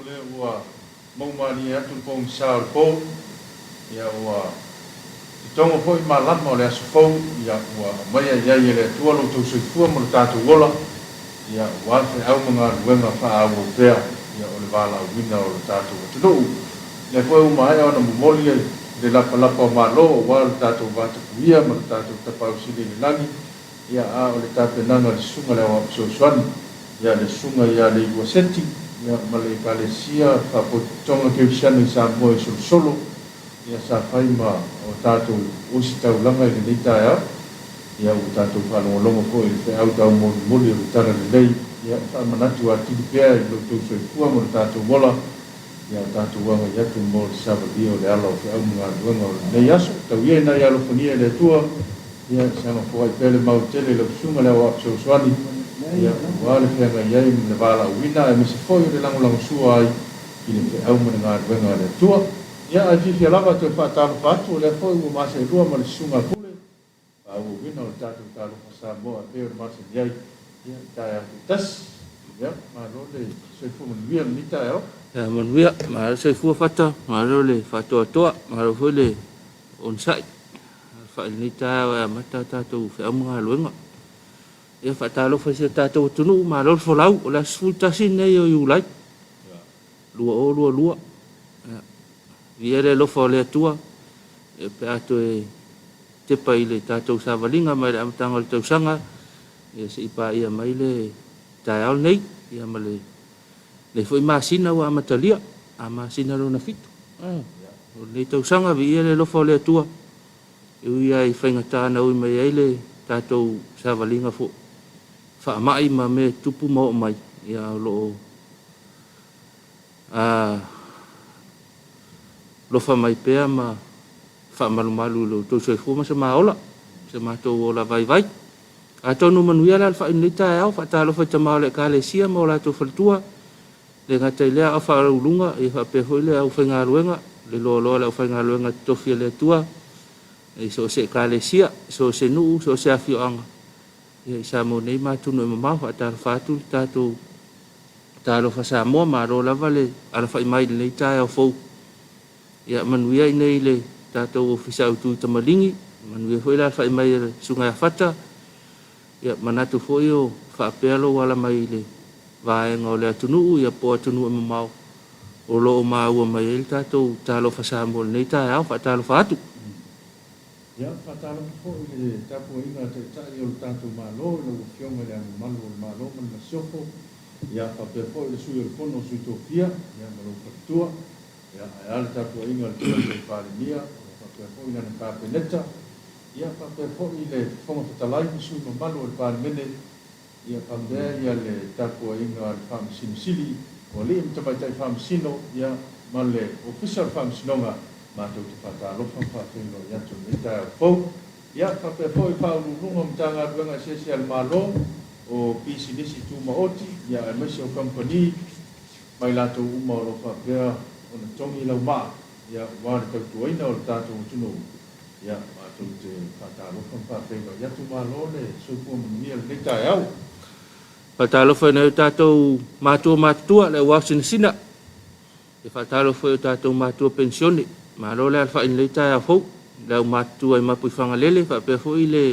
le ua maumani atu pong sa po ia ua tongo po I malama o le aso fou ia ua mai ai le tua lo tau soifua mo le tātou ola ia ua fe au mga luenga wha au pea ia o le wala wina o le tātou atunuu le koe uma ai ona momoli ai le lapa o malo o wā le tātou watakuia ma le tātou tapau sili le langi ia a o le tāpenanga le sunga le awa psosuani ia le sunga ia le iwa senti ia ma le kalesia whapotonga keusano I sa moe solo ia sa whaima o tātou usi taulanga I le neita ea ia o tātou whanongolongo po I le au tau moli o le tara le lei ia whamanatu a tiki pia I lo tau soifua mo le tātou mola ia tātou wanga iatu mo le sabadi o le ala o au mga duanga o le nei aso tau ie na ia lofonia le tua ia sanga po ai pele mau tele le sunga le awa psosuani ia wale whenga iai le wala uina e mese foi o le langolango sua ai I le au mo le ngā duanga le tua ia ai fifia lava te whaatalo patu o le foi ua masa I rua ma le sunga pule au uina o le tātou talo sa moa peo le masa iai ia tae a tas ia ma lo le soifua manuia le nita eo ya manuia ma soifua fata ma lo le fatoa toa ma lo foi le onsai whainita o mata tātou whea mga luenga ia whaatalo whaisia tātou tunu ma lo folau o la sfultasi nei o iulai lua o lua ia le lofa o le atua e pe ato e tepa I le tātou savalinga mai le amatanga o le tausanga ia se ipa ia mai le taeao nei ia ma le foi masina ua amatalia a masina lo na fitu o le tausanga vi ia le lofa o le atua ia I whaingata na ui mai ai le tātou savalinga fo whaamai ma me tupu mo mai ia lo lofa mai pea ma whaamalumalu lo tau soifua ma se maola se mātou ola vai a tonu manuia la whainita e au whaatalo whaitamao le kālesia mo la tau whalitua le ngatai lea au whaaraulunga I whapehoi le au whaingaruenga le loa le au whaingaruenga tofia le tua I so se kālesia so se nuu so se awhioanga I sa mo nei mātunu e mamau whaatalo whātu tātou tālo whasa moa maro lava le ala whaimai le nei tāe au fau ia manuia I nei le tātou ofisa utu tamalingi manuia hoi la whaimai le sungai a whata ia manatu foi o whaapelo wala mai le vaenga o le atunuu ia po atunuu e mamau o loo maua mai ele tātou tālo whasa moa le nei tāe au whaatalo whātu ia whaatalo po I le tapu inga te tai o le tātou malo le ufionga le anu malu o le malo man na sioko ia whapea po I le sui o le pono sui tōpia ia malo katua ia ai ale tapu inga le tua te whaarinia whapea po I lana kāpeneta ia whapea po I le whonga whatalai ni sui ma malu o le pārmene ia whapea ia le tapu inga le whamasino sili o le imtamaitai whamasino ia ma le official whamasinonga mātou te whātālofa whāwhengo I atu nei tāe au fau. Ia whapea po I whaururunga mtanga ruenga sesi al malo o pisi nisi tūma oti ia e mesi o company mai lātou uma o lo whapea o na tongi lau maa ia wāre tautuaina o le tātou tunu ia mātou te whātālofa whāwhengo I atu malo le soipua manuia le nei tāe au. Whaatalofa nei tātou mātua le wāsina sina e whaatalofa o tātou mātua pensione ma lo le alfa in le tāe au fau le au mātua I mapui whangalele whapea foi le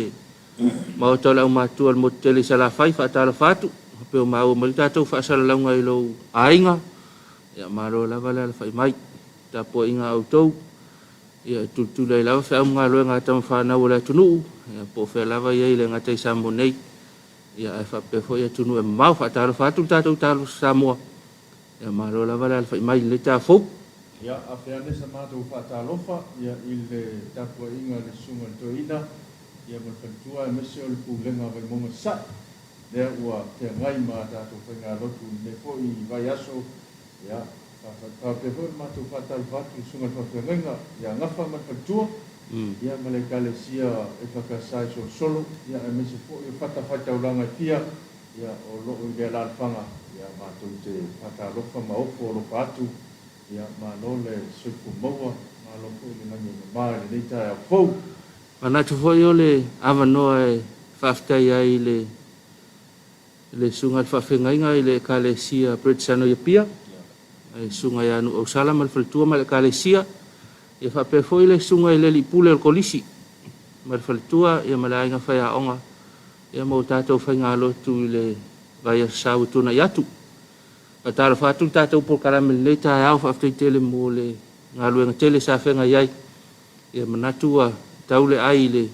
Mauta la umatu al motele sala fai fatala fatu pe o mau mal tatu fa sala launga I lo ainga ya maro la vala fai mai ta po inga auto ya tu le la fa nga lo nga tam fa na wala tunu ya po fe la va ye le nga te samonei ya fa pe fo ya tunu e mau fatala fatu tatu talo samoa ya maro la vala fai mai le ta fo ya afeane sa mātou whaatalofa ya I le tapu inga le sunga toina ia malwhanitua e mese o le pūlenga vai monga sa lea ua te ngai ma tātou whainga lotu ne po I vai aso ia whapehoi mātou whātalu whātu sunga whawhenga ia ngafa malwhanitua ia male kalesia e whakasai solo ia e mese po I whatauranga pia ia o loo I lea lalwhanga ia mātou te whatalofa maofo o lo pātu ia mālo le soipu maua mālo po I le nangi mai le neita au fau ana tu foi o le avanoa e whaftai ai le sunga whawhengainga I le kalesia pretsano ia pia e sunga ia nu o sala mal faltua mal kalesia ia fa pe foi le sunga ile li pule o kolisi mal faltua ia malainga fa ia onga ia mo tatou fa ngalo tu ile vai sa tu na yatu atara fa tu tatou por karamel le ta au fa tele mo le ngalo nga tele sa fa nga yai ia manatua taule ai le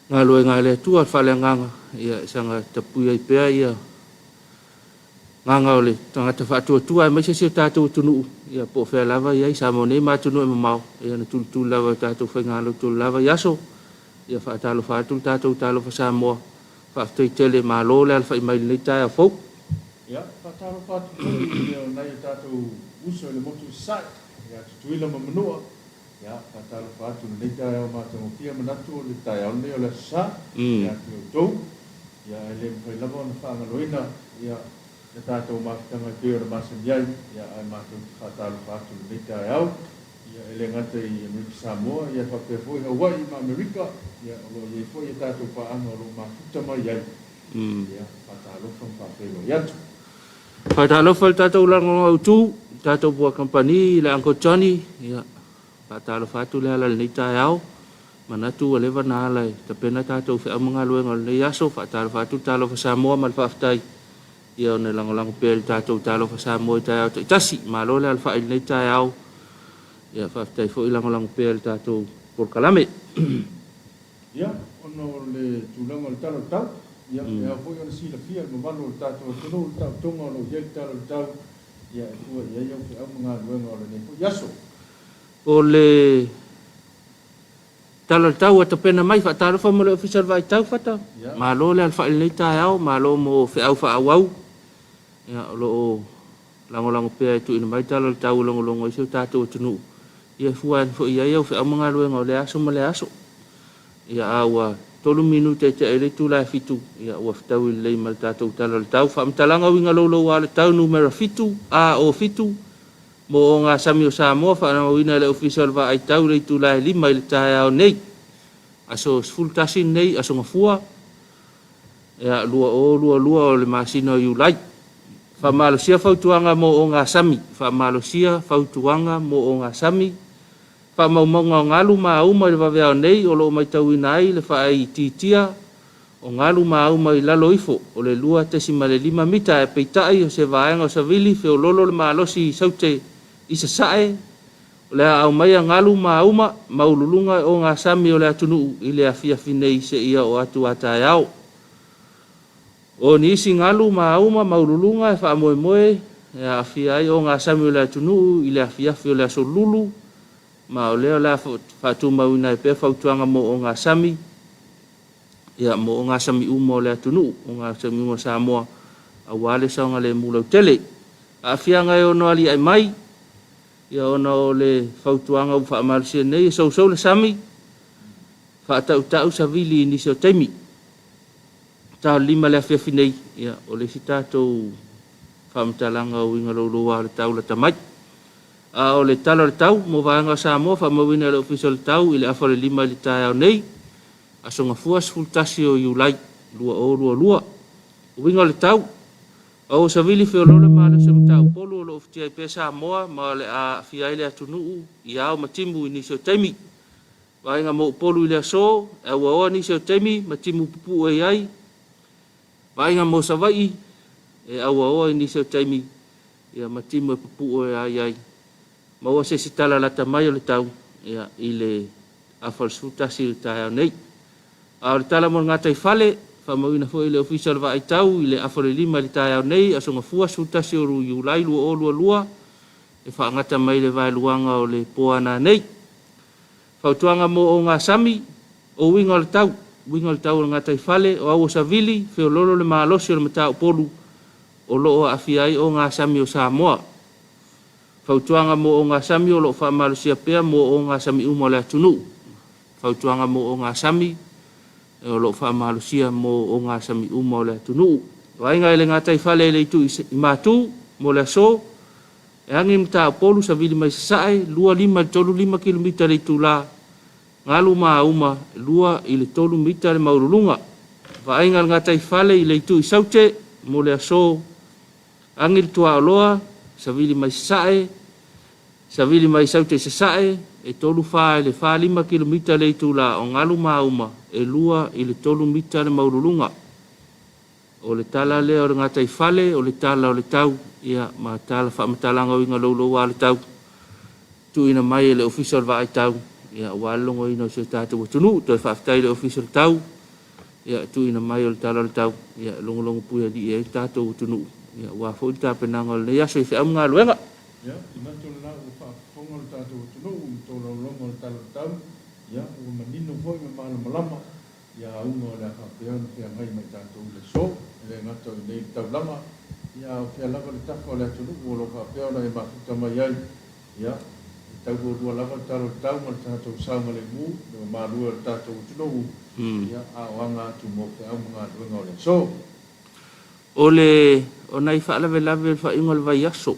ngalo nga le tua fa le nganga ia sanga tapu ia pe ia nganga ole tanga te fatu tua mai se tatou tunu ia po fe lava ia sa mo nei ma tunu e mau ia na tu lava tatou fa ngalo tu lava yaso ia fa talo fatu tatou talo fa sa mo fa tele ma lo le alfa mai le ta fo ia fa talo fatu ia nai tatou uso le motu sai ia tu ila ma menua ia fa talo fatu le ta ma te mo kia manatu le ta ia le le sa ia tu ia le fa lava na fa ngaloina ia tatou makitanga kia ma se miai ia ai mātou whatalo whatu le te ai au ia ele ngata i Amerika Samoa ia whapewhoi Hawaii ma Amerika ia alo i fwoi e tatou whaanga alo mātuta mai ai ia whatalo whampawhelo iatu whatalo whal tatou lango au tū tatou bua kampani le Uncle Johnny ia whatalo whatu le ala le te ai au manatu a lewa na ala ta pena tatou whi amanga luenga le yaso whatalo whatu talo wha Samoa mal whaftai ia ne lango pe tatou talo fa sa mo ta tasi malo le alfa ile ta au ia fa tai fo lango pe tatou por kalame ia ono le tulango le talo tau ia ia fo yo si la fia mo valo tatou tonu tau tonga lo ye talo tau ia ko ia yo ke amanga luenga le ne yaso o le talo tau ta pena mai fa talo fa mo le official vai tau fata malo le alfa ile ta au malo mo fe au fa au ia lo lango pe tu ina mai talo tau longo iso tatou tunu ia fuan fo ia ia fe amanga luenga le aso mo le aso ia awa tolu minute te ele tu la fitu ia wa tau le mal tatou talo tau fa mtalanga winga lo wala tau numero fitu a o fitu mo nga samio sa mo fa na wina le official va ai tau le tu la lima le ta nei aso full tasin nei aso ngafua ia lua le masino you like fa malosia fautuanga mo o nga sami fa malosia fautuanga mo o nga sami fa maumonga ngalu ma uma le vavea nei o lo mai tauina ai le fa ai titia o ngalu ma uma i lalo ifo o le lua te simale 5 mita e peitai o se vaenga o savili fe o lolo le malosi saute isa sae o le au mai ngalu ma uma maululunga o nga sami o le atunu i le afia finei se ia o atu ata yao o nisi ngalu ma uma maululunga e fa moe ya afia ai o nga sami o le atunu i le afia fi o le asolulu ma o leo la fa tu mawina e pe fa tuanga mo o nga sami ya mo o nga sami umo le atunu o nga sami umo Samoa a wale sa nga le mulo tele afia nga o no ali ai mai ya ona o le fa tuanga u fa malsia nei so le sami fa tau sa vili ni so temi ta lima le afia finei ya o le sitato fa mtalanga o inga lo le tau la tamai o le talo le tau mo vaanga Samoa fa mawina le official tau i le afa le 5 le tai nei asonga fuas fultasi o yulai lua winga le tau o savili fe lole male se tau polo lo oftia pe Samoa ma le a fia ile atunu ia o matimu ni so temi vainga mo polo ile so e wa ni so temi matimu pupu e ai vainga mo savai e awa ni so temi ia matimu pupu e ai ma o se sitala la tamai o le tau ia ile a falsutasi ta nei a le tala mo ngata i fale fa mawina fo ile official va ai tau ile a fole 5 le ta nei a songa fua sutasi o yulai lua e fa ngata mai le vai luanga o le poana nei fa tuanga mo o nga sami o winga le tau ngata i fale o au savili fe lolo le malosi o le mata polu o lo a fiai o nga sami o Samoa fautuanga mo o nga sami o lo fa malusia pea mo o nga sami umo le atunu fautuanga mo o nga sami o lo fa malusia mo o nga sami umo le atunu wainga ele ngata i fale le tu i matu mo le so e angi mta polu sa vili mai sae 5 km le tu la ngalu ma uma lua i le 3 mita le maurulunga wainga ngata i fale i le tu i saute mo le so angi tua loa savili mai sae savili mai sau te sae e tolu fa le fa 5 kilomita le tula o ngalu mauma e lua i le tolu mita le maurulunga o le tala le o ngata i fale o le tala o le tau ia ma tala fa matalanga o inga lolo wa le tau tu ina mai le official va ai tau ia walongo ina se tatu tunu to fa tai le official tau ia tu ina mai o le tala o le tau ia longo puia di e tatu tunu ia wa fo ta penanga le ya se fa nga luenga ya ina tu na o fa fongo le tatu tunu to longo le tala o tau ya o manino foi me mala malama ya uno la campeón que ngai mai tatu le so le ngato nei tau lama ya o fe la le tafa le tunu o lo campeón e ma futa mai ai ya tau dua lava talo tau ma tatu sama le mu le malu le tatu tunu ya a wanga tu mo ke au nga luenga le so ole ona i fa la vela fa ingol vai aso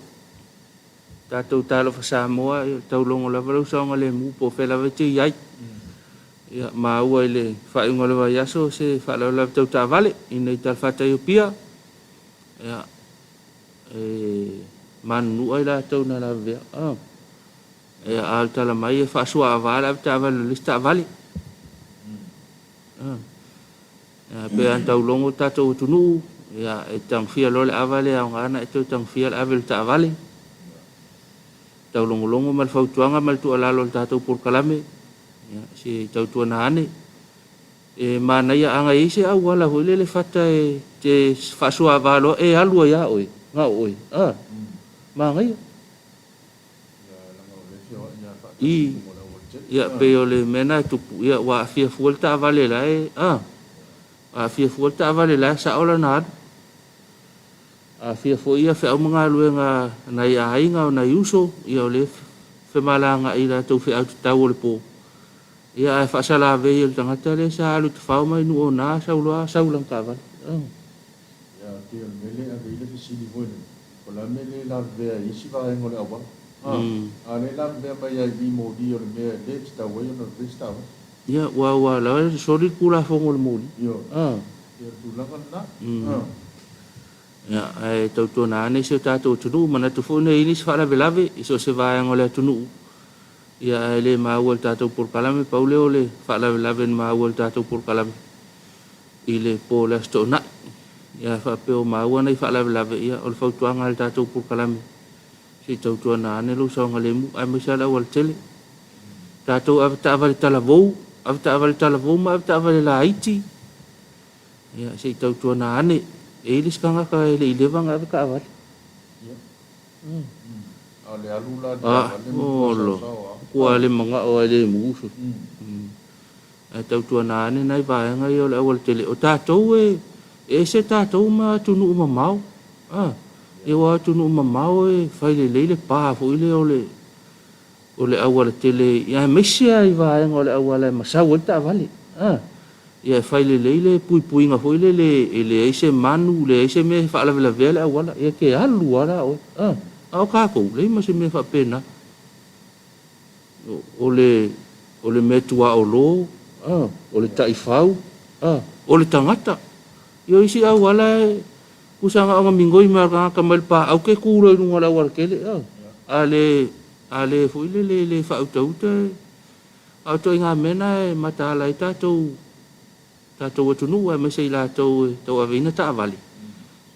tatu talo fa Samoa tau longo la velo so ngale mu po fe la vete yai ya ma ua le fa ingol vai aso se fa la tau ta vale ina tal fa ta Ethiopia ya manu ai la tau na la ve ya al tala mai fa sua vala ta vale lista vale ya pe an tau longo tatu tunu ya tang fia lo le avale au ngana itu tang fia avel ta vale tau longo mal fau tuanga mal tu ala lo tatu por kalame ya si tau tuana ane mana ya anga ise au wala hole le fata te fa sua valo alu ya oi nga oi ma ngai ya pe ole mena tu ya wa fia fuelta vale la a fia fuelta vale la sa ola na a fia fo ia fe au mga luenga na ia ainga na yuso ia ole fe malanga ila tu fe au tau le po ia fa sala ve il tangata le sa lu tu fa mai nu na sa ulo sa ulang ka va ya ti mele a ve ile si di bueno ko la mele la ve isi va ngole awa ale la ve ba ya di mo di o me le sta we no sta ya wa la sorry kula fo ngol mo yo ya tu la na ya tau tona ne se tatu tunu mana tu fo ne ini fa la velave iso se va ngole tunu ya le ma wol tatu por kalame paule ole fa la velave ma wol tatu por kalame ile po la sto na ya fa pe o ma wona fa la velave ya ol fa tu ngal tatu por kalame si tau tona ne lu so ngale mu ai ma sala wal tele tatu avta val talavou ma avta val la iti ya si tau tona ne eles kanga ka ele levanga ka aval ale alula lo ko ale manga o ale muso tau tona ne nai va nga yo le wal tele o tatou e se tatou ma tunu ma mau e wa tunu ma mau e fai le pa fo ile ole awal tele ya mesia i va nga ole awal ma sa wata vale ya fai le pui nga foi le ese manu le ese me fa la vela wala ya ke alu wala au ka ko le ma se me fa pena ole me tua olo ole tai fau ole tangata yo isi au wala kusanga nga mingoi ma ka mal pa au ke ku lo ngala wala kele ale foi le fa auto inga mena mata la tatou tunu e me sei la tau avina ta vale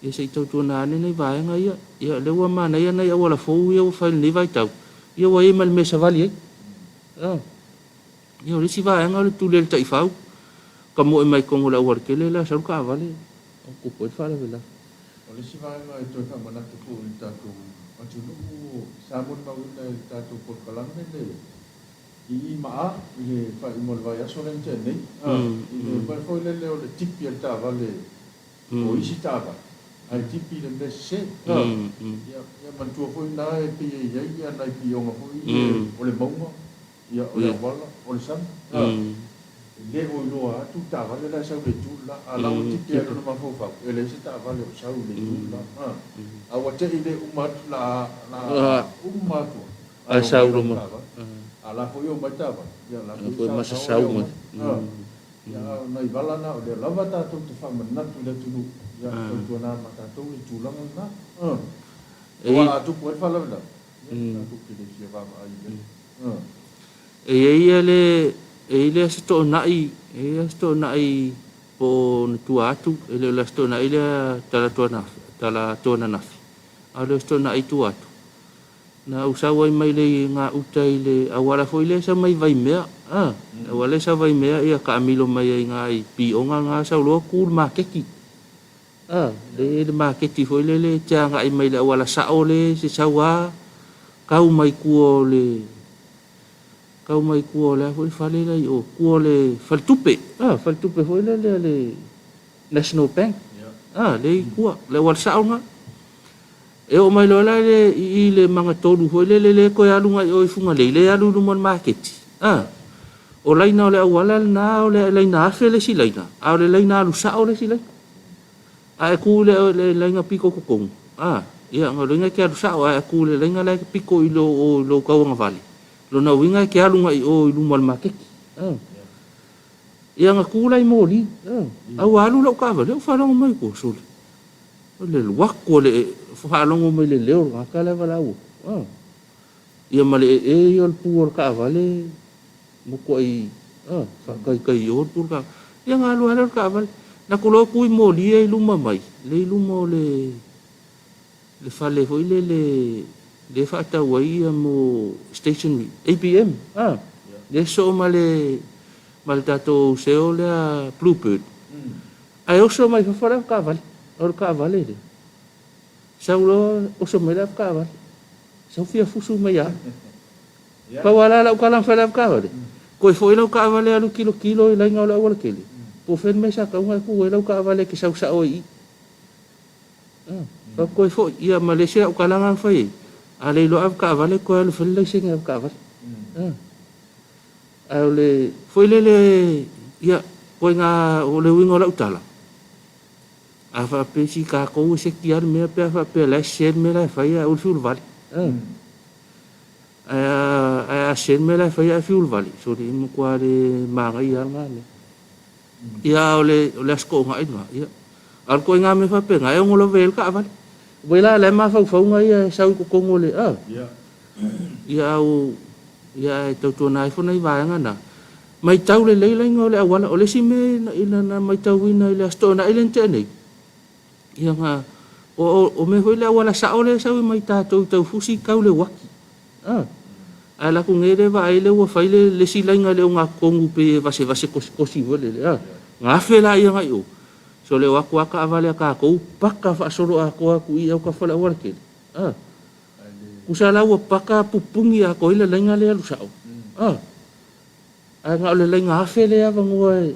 e sei tau tuna ne nei vai nga ia le wa mana ia nei wala fo ia fa ni vai tau ia wa mal me sa vale ia le si vai nga le tu le tai fau kamo e mai kongo la war kele la sa ka vale ku po fa la vela ole si vai nga to ka mana tu ko tatu atu no samun ma una tatu por kalame le i ma le fa i mol vai aso len tene i pa foi le le tipi ta vale o isi tava ai tipi le messe ya man tu foi na e pi ya na pi o foi o le bongo ya o le wala o le sam le o lo a tu tava le la sa le tu la ala o tipi no ma fo fa ele se tava le sa le tu la a wa te ile umat la umat a sa uma ala foi o matava ya la foi masa sauma ya nai vala na o le lava ta tu fa manatu le tu ya tu na mata tu i tu lang na Wala tu poi fa la la. Tu ke le sia va ai. Ia le sto nai po tu atu le sto nai le tala tona na ale sto nai tu atu na usawa mai le nga utai le awala foi le sa mai vai mea awala sa vai mea ia ka milo mai nga i pi onga nga sa lo kul ma keki le ma keki foi le tanga ai mai le awala sa ole se sawa kau mai kuo le foi fale le o kuo le faltupe foi le National Bank le kuo le wal sa nga e o mai lola le i le manga tolu foi le ko ya lunga o funga le alu mon market o laina le awala na o le laina afe le silaina a le laina lu sa o le silaina a ku le laina piko kokong ia nga lenga ke lu sa o a ku le laina le piko i lo ka nga vale lo na winga ke alunga i o lu mal market ia nga ku lai moli a walu lo ka vale o fa lo mai ko sul le wako le fa lo mai le leo nga ka le vala o ia male e o puor ka vale mo ko i fa kai o pur ka ia nga lu ala ka vale na ko lo ku moli e lu mai le lu mo le fale foi le fa ta wai mo stationery APM le so male tato seo le bluebird ai o so mai fa ka vale o ka vale le saulo o so mai ka vale sau fia fusu mai ya pa wala la ka lan fa ka vale ko foi lo ka vale alu kilo i la ngala wala kele po fen me sa ka nga ku lo ka vale ki sau sa oi pa ko foi ia Malaysia o ka lan fa i ale lo av ka vale ko lo fel sing av ka vale ale foi le ia ko nga o le wingo la utala afa pe si ka ko se kiar me pe afa pe la shed me la fa ia ul ful vale a shed me la fa ia ful vale so di mo kwa de manga ia ngale ia ole sko nga ina ia al ko nga me fa pe nga e ngolo vel ka vale wela le ma fa nga ia sa ko ko ngole ia o ia to nai fo nai va nga na mai tau le ngole wala ole si me na mai tau ina le sto na ile tene ia nga o me foi le wala sa ole sa mai ta to fusi kau le waki ala ku ngere va ile wo faile le si lainga le nga kongu pe va se ko si vole nga fela ia nga yo so le waku aka avale ka ko paka fa solo ako ia ka fala wala ke kusala wo paka pupungi ako ile lainga le alu sa nga le lainga afele ava ngoe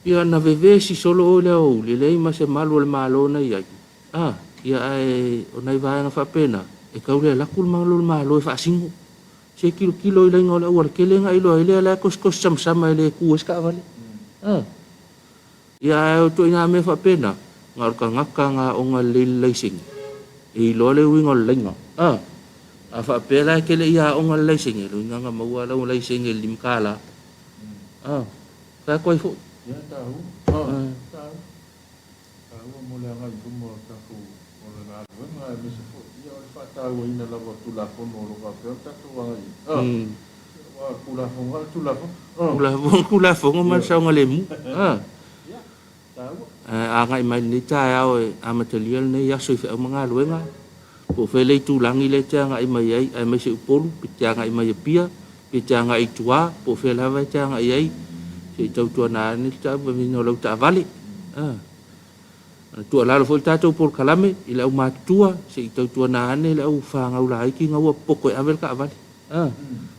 ia na veve si solo o le ma se malo le malo na ia ia o nai va nga fa pena e ka le la kul malo fa singo se kilo ile ngola o ke le nga ilo ile la kos sam ile ku ska vale ia o to ina me fa pena ngar ka ngaka nga o nga le sing e lo le wingo lenga a fa pela ke le ia o nga le sing lo nga ma wala o le sing lim kala ka ko fo ya tahu mo le nga mo ka fu o le nga me se fo ia o fa tahu ina la tu la fo no lo ka ta to wa wa kula fo ma sa nga le mu ngai mai ni ta ao a material ne ya so fe mga luenga ko fe le tu langi le tanga i mai ai mai se polu pitanga i mai pia pitanga i tua po fe la va tanga ai se tau tua na ni ta ba mi no lo ta vale tu ala lo volta to por kalame i la ma tua se tau tua na ne la u fa ngau la ki ngau poko avel ka vale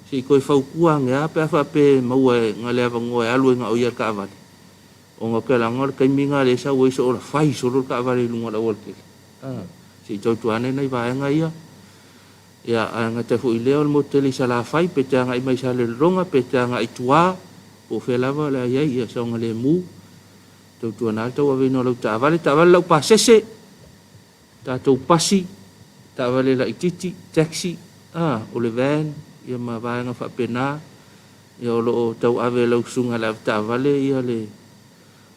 se ko fa kuang ya pe fa pe mau ngale va ngoi alu nga o ya ka vale o nga kala ngor kai minga le sa wo so ora fai so ro ka vale lunga la wol ke si to tu ane nei va nga ia ya nga te fu ile ol moteli sala fai pe tanga i mai sale ronga pe tanga i tua o fe lava la ia ia so nga le mu to tu na to wa no lo ta vale lo pa sese ta to pasi ta vale la ititi taxi o le van ia ma va nga fa pena ia lo tau ave lo sunga la ta vale ia le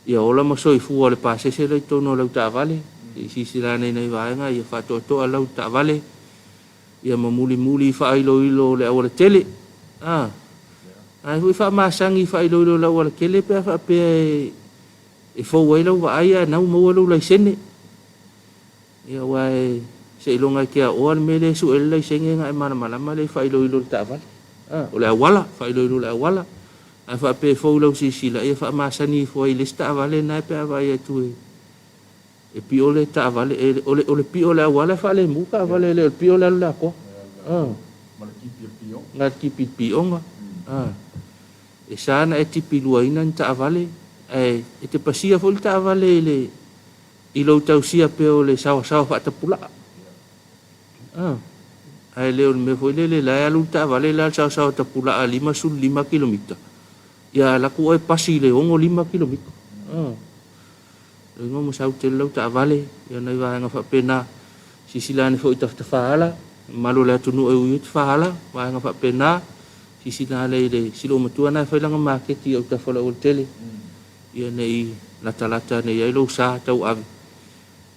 ia ola mo soi fu le pase se le tono le ta vale sisila nei nei vaenga ia whatoa lau ta vale ia mamuli whailo le awala tele ai hui whamasangi whailo le awala kele pia whapea e fau ai lau vaaya nau maua lau lai sene ia wae se ilonga kia oa mele su ele lai senge ngai mana malama le whailo le ta vale o le awala whailo le awala ai whapea fau lau sisila ia whamasani foi lista vale nai pia vaaya tue e piole ta vale ole piole wala fale muka vale le piole la ko ngat kipi pionga e sana e tipi luaina ta vale e te pasia fol ta vale le ilo tau sia pe ole sawa fa ta pula ai le me foi le la lu ta vale la sawa ta pula 5 km ya la ko e pasi le ongo 5 km ngo mo sau te lau ta vale ia nei va nga fa pena sisilane fo ita fala malo la tunu e u fala va nga fa pena sisilane le silo matua na fa langa market ia ta fola o tele ia nei la talata nei ia lo sa tau ave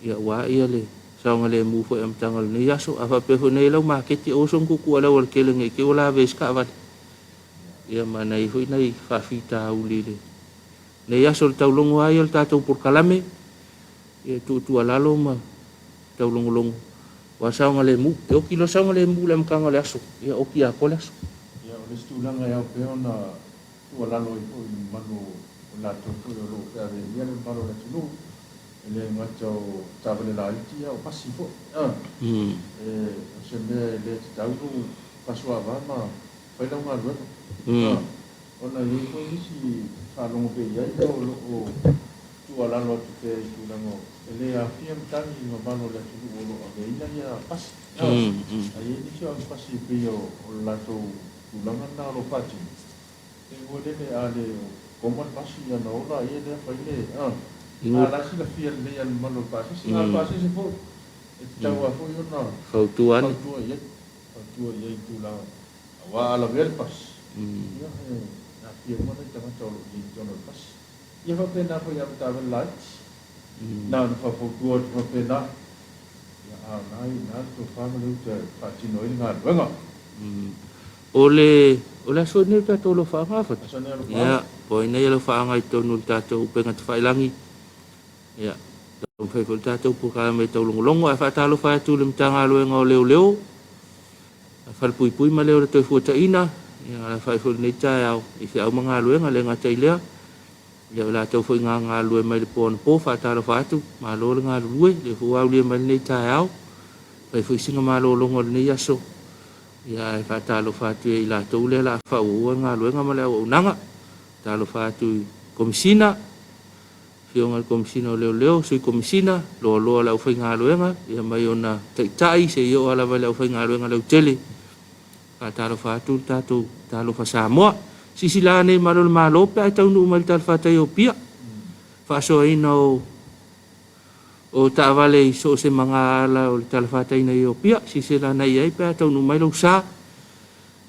ia wa ia le sa nga le mu fo am tangal nei aso afa pe fo nei lo market o son ku ku ala o kele nge ke ola ves ka va ia manai fo nei fa fita ulile le ya sol tau longo ai el tatou por kalame e tu alalo ma tau longo wa saunga le mu e o kilo saunga le mu le mkanga le aso ia o kia ko le aso ia o le stulanga ia o peona tu alalo i manu la tu lo ka ve ia le palo le tulu ele macho tabele la iti o pasifo e se me le tau pasua va ma foi la uma luego ona i ko isi falongo pe ia o tu alalo te tulango ele a fiam tani no balo le tu lo ave ina ia pas ai ni sio pasi pe o la to tulanga na lo pati e vole le ale como pasi ia no la ia le fa ile la si la fiam le ia malo pasi si la pasi se fo e tau a fo yo na fautuan tu ia tu la wa la ver pas ia ia mana tanga tolo di tono pas ia fa pena fo ia ta light na fa fo go fa pena ia na to family te fa tino i nga wenga ole so ne ta tolo fa nga fa ia po ina ia fa nga i tonu tato penga te failangi ia to fa fo tato pu ka me to longo fa talo fa tu lim tanga lo nga leo fa pui ma leo to fo ta ina ia la fai fo nei tai au i se au manga luenga le nga tai lea ia la tau fo nga lue mai le pon po fa ta lo fa tu ma lo nga lue le fo au le mai nei tai au fai fo singa ma lo longo nei aso ia fa ta lo fa tu i la tau le la fa u nga luenga ma le au nanga ta lo fa tu komisina fio nga komisina leo sui komisina lo la fai nga luenga ia mai ona tai se yo ala va le fai nga luenga le tele talo fatu talo fa Samoa sisilane malo pe tau nu mal tal fa tai opia fa so ino o ta vale so se mangala o tal fa tai na opia sisilana ai pe tau nu mai lo sa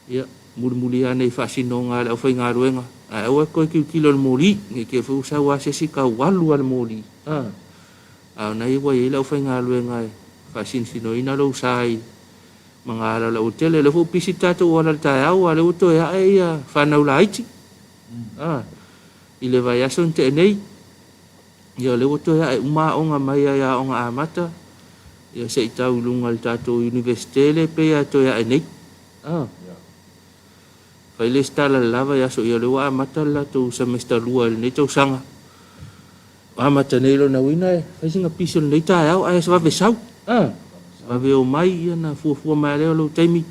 ya murmuliane fa sinonga le fa ngaruenga a o ko kilo moli nge ke fu sa wa se ka walu al moli a na i wa ile fa ngaruenga fa sin sinoina lo sai mangala la hotel le fu pisita to wala ta au ale to ya ia fa na ulaiti ile vai ason te nei ia le to ya uma onga mai ya onga amata ia se tau lungal tato universite le pe ya to ya nei fa ile sta la lava ya so ia le wa amata la to semester lua le to sanga amata nei lo na wina fa singa pison nei ta au ai sa va besau va ve o mai ia na fu mai le lo taimi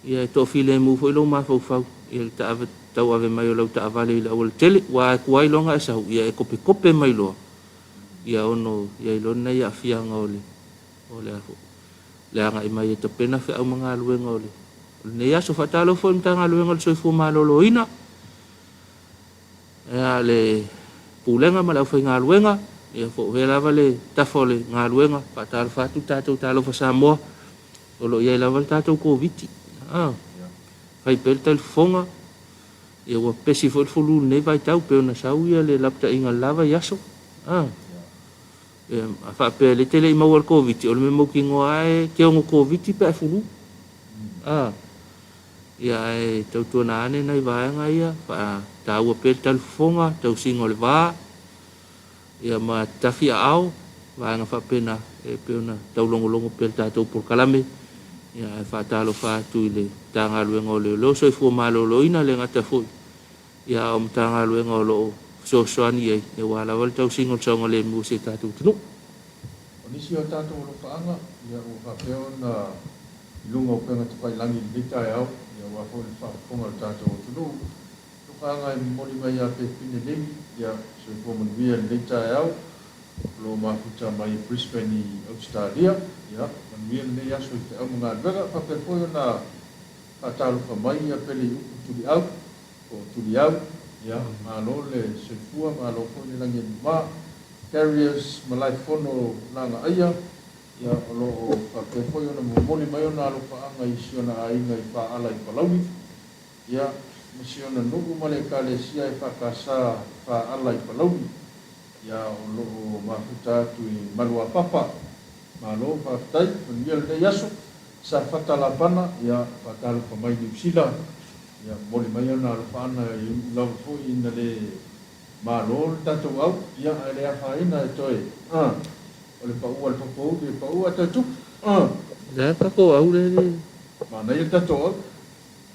ia to file mu fo lo ma fo ia ta tau ave mai lo ta vale la o tele wa kuai longa sa ia kope mai lo ia ono ia lo na ia fia ngole ole afo le anga i mai te pena fe au manga lu ngole ne ia so fatalo fo ntanga lu ngol so fu ma lo ina ia le pulenga ma la fo ngaluenga ia fo vela vale tafole ngaluenga patal fatu tato talo fa Samoa o lo ia la val tato ko viti fai pel telefonga ia wa pesi fo lu ne vai tau pe ona sau ia le lapta inga lava yaso fa pe le tele ma wal covid o le mo ki ngoa e ke o covid pe fulu ia e tau tona ane nei vaenga ia fa ta ua pe telefonga tau singo le va ia ma tafi au vaenga fa pena e pe ona tau longo longo pe tau por kalame ia e fa talo fa tu le tanga luenga le lo so fu malo lo ina le ngata fu ia o tanga luenga lo so so ani e wala wal tau singo songo le mu se tatu tunu o nisi o tatu lo faanga ia o fa pe ona lunga o penga te pai langi dita e au ia wa fo le fa ponga tatu o tunu lo faanga e moli mai a pe pine lemi ia so fo mon via dita e au lo ma futa mai Brisbane i Australia ia man via ne ya so te au mga vega fa pe fo na fa talo fa mai ia pe le tuli au o tuli au ia ma lo le se fua ma lo ko le langi ma carriers malai fono langa aia ia lo fa pe fo na mo moli mai ona lo fa anga i siona ainga i fa ala i palawi ia misiona no male kale sia e fa kasa fa ala i palawi ia o lo mafuta tu i malua papa ma lo fa tai dia le yaso sa fata la pana ia fa talo fa mai di sila ia moli mai ona lo fa ana i lo fo i na le ma lo tatu au ia ele a fa ina e toi o le pa ua le pa ua tatu le pa ko au le ma nei tatu au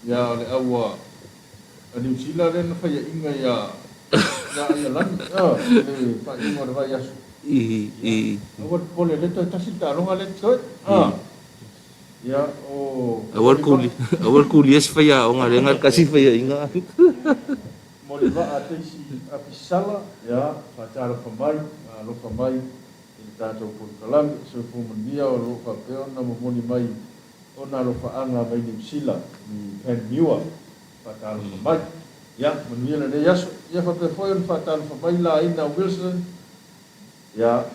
ia le aua ani sila le na fa ia inga ia ya ia lan le pa inga le vai asu o pole le to tasi ta longa le to ya o awal kuli es fa ya o nga le ngal kasi fa ya inga mo le va a tesi a pisala ya fa talo fa mai lo fa mai il tato por kalam so fu dia o lo fa pe ona mo moni mai ona lo fa anga mai ni sila ni pen miwa fa talo fa mai ya menila le yaso ya fa pe foi on fa talo fa mai la ina Wilson ya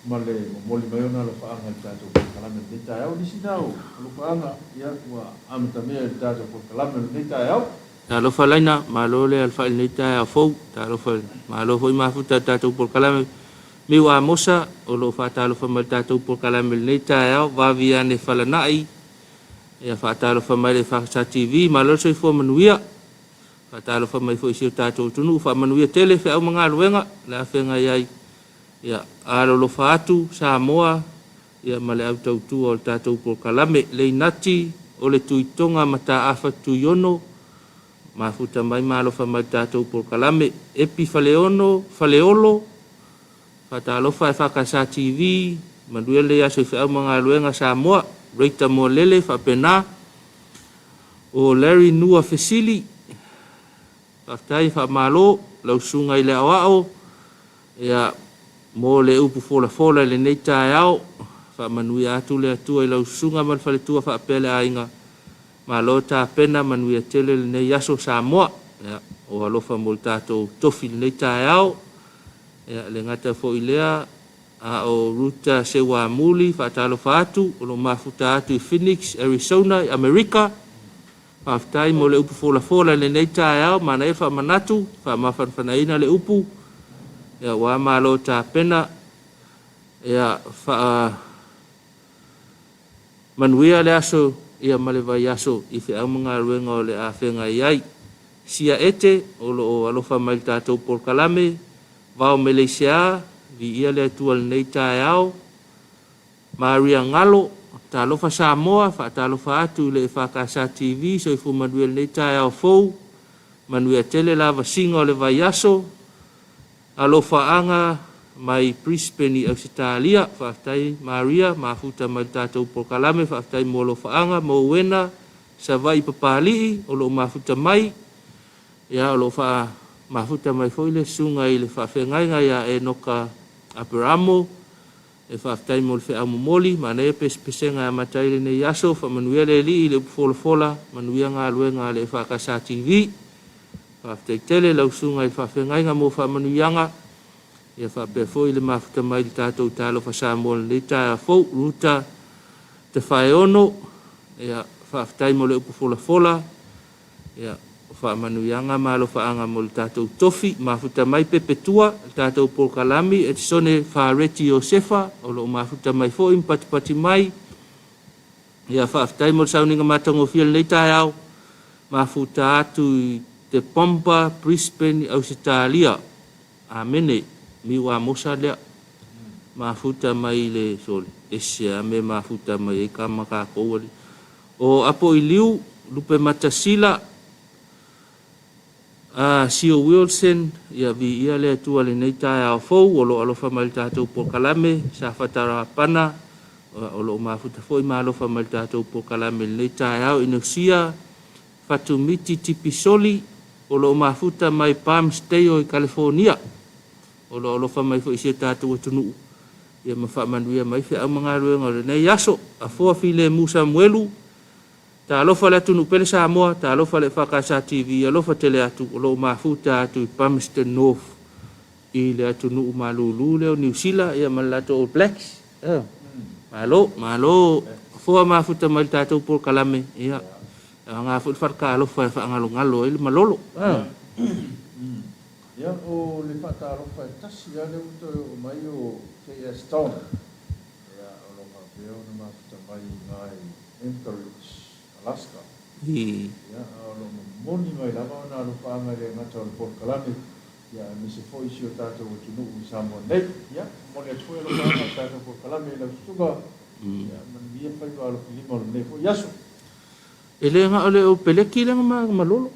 male moli mai ona lo fa anga tato por kalam ni ta au ni sinau lo fa anga ya wa am tamia tato por kalam ni ta au ta lo fa laina ma lo le al fa ni ta fo ta lo fa ma lo foi ma futa tato por kalam mi wa mosa o lo fa ta lo fa ma tato por kalam ni ta au va via ne fa la nai ya fa ta lo fa mai le fa sa TV ma lo so fo manuia fa ta lo fa mai fo si tato tunu fa manuia tele fa au manga luenga la fe nga yai ya alo lo fa atu sa moa ya male au tau tu o tato por kalame le nati o le tuitonga mata afa tu yono ma futa mai malo fa mai tato por kalame epi faleolo fa ta lo fa ka sa TV manuia le ya so fa au manga luenga sa moa reita mo lele fa pena o Larry Nua Fesili tai fa malo lau sunga i le awao ia mo le upu fola le nei tae au fa manui atu le atua i lau sunga man fale tua fa apele ainga malo ta pena manui atele le nei yaso Samoa ia o alofa mo le tato tofi le nei tae au ia le ngata fo ilea a o ruta sewa muli fa talo fa atu o lo mafuta atu i Phoenix, Arizona, Amerika Aftai mo le upu fola le nei tae au mana e fa manatu fa mafanfanaina le upu ia wa malo ta pena ia fa manuia le aso ia male vai aso i fe amanga ruenga o le afenga iai sia ete o lo alofa mai tatou por kalame va o Malaysia vi ia le tua le nei tae au Maria Ngalo ta lofa Samoa fa ta lofa atu le fa ka sa TV so fu manuia le tae au fou manuia tele lava singa o le vai aso alofa anga mai Brisbane i Australia fa tai Maria mafuta mai tatou por kalame fa tai mo lofa anga mo wena sa vai papali o lo mafuta mai ya lo fa mafuta mai foi le sunga i le fa fengai nga ya e noka Abramo e fa tai mo le fe amomoli mana e pesenga matai le ne yaso fa manuia le li le fola manuia nga luenga le fa ka sa TV fa tai tele la sunga i fa fengai nga mo fa manuia nga ia fa pe foi le mafuta mai le tatou talo fa sa mo le ta fo ruta te faeono ia fa tai mo le fola ia whaamanuianga malo whaanga mo le tātou tofi, mafuta mai pepetua, tātou polkalami, e sone whaareti o sefa, o lo mafuta mai fo impatipati mai, ia whaafitai mo le sauninga matango fia le tai au, mafuta atu i te Pompa, Brisbane, Ausitalia, amene, mi wa mosa lea, mafuta mai le sole, ese me mafuta mai e kamaka kouali, o apo i liu, lupe matasila, Sio Wilson, ia vi ia le atua le nei tae au fou, o lo alofa mai tātou pokalame, sa whatara pana, o lo mafuta foi ma alofa mai tātou pokalame le nei tae au, inusia, Fatumiti Tipisoli, o lo mafuta mai Palm Stay o i California, o lo alofa mai foi sia tātou atunu, ia mawhamanuia mai fia au mga ruenga le nei yaso, a fua file Musa Mwelu, ta alofa le tunu pele Samoa, ta alofa le Whakasa TV, alofa tele atu, o lo mafuta atu i Palmerston North, i le atunu malulu leo New Zealand, ia malato All Blacks. Malo, fua mafuta mai tātou por kalame, ia. Ngā whaka alofa e whaangalo-ngalo, ili malolo. Ia o le whata alofa e tasi, ia le uto o mai o KS Town. Ia o lo mawheo na mafuta mai ngai Anchorage, Alaska. Ia o lo moni mai lava o nā lupaanga le ngata o le por kalame. Ia me se fo isi o tātou o tunu u Samoa nei. Ia, moni atu e lo pāanga o tātou por kalame la usuga. Ia, mani ia whaiwa alo filima o le nei fo yaso. Ele nga ole o peleki le nga malolo.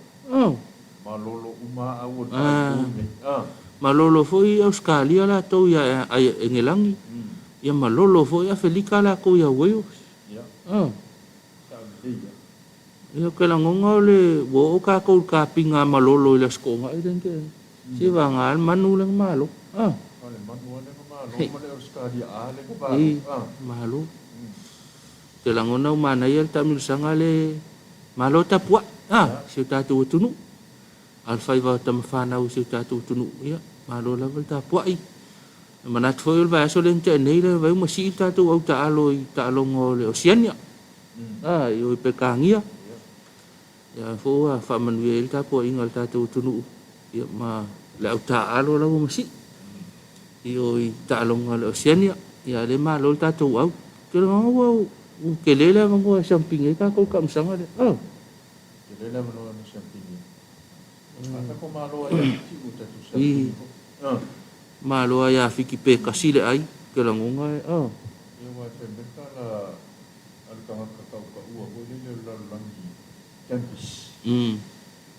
Malolo uma au o tātou nei. Malolo foi Australia la tau ia engelangi. Ia malolo foi a Felika la ko ia Wales. Ia. Ia kela ngonga le wo ka ko ka pinga malolo ile skonga i denke. Si va ngal manu le malo. Ole manu le malo, male Australia ale ko ba. Malo. Kela ngona mana ia tamil sangale malo tapua. Si tatu tunu. Al faiva tamfana u si tatu tunu ia. Malo la vel tapua i. Manat foi el va so lente nei le vai mo si tatu au ta alongo le Oceania. Yo i pekangia. Ya fo fa manuel tapua ingal tatu tunu. Ia ma le au ta alo la mo si. Yo i ta alongo le Oceania. Ia le malo tatu au. Kelo ngau kelele mango samping ka ko kam sanga le. Kelele mango samping. Ata ko malo ai ti u tatu samping. Malo ya fiki pe kasile ai ke la ngonga e wa te meta la al ka ka u le la langi campus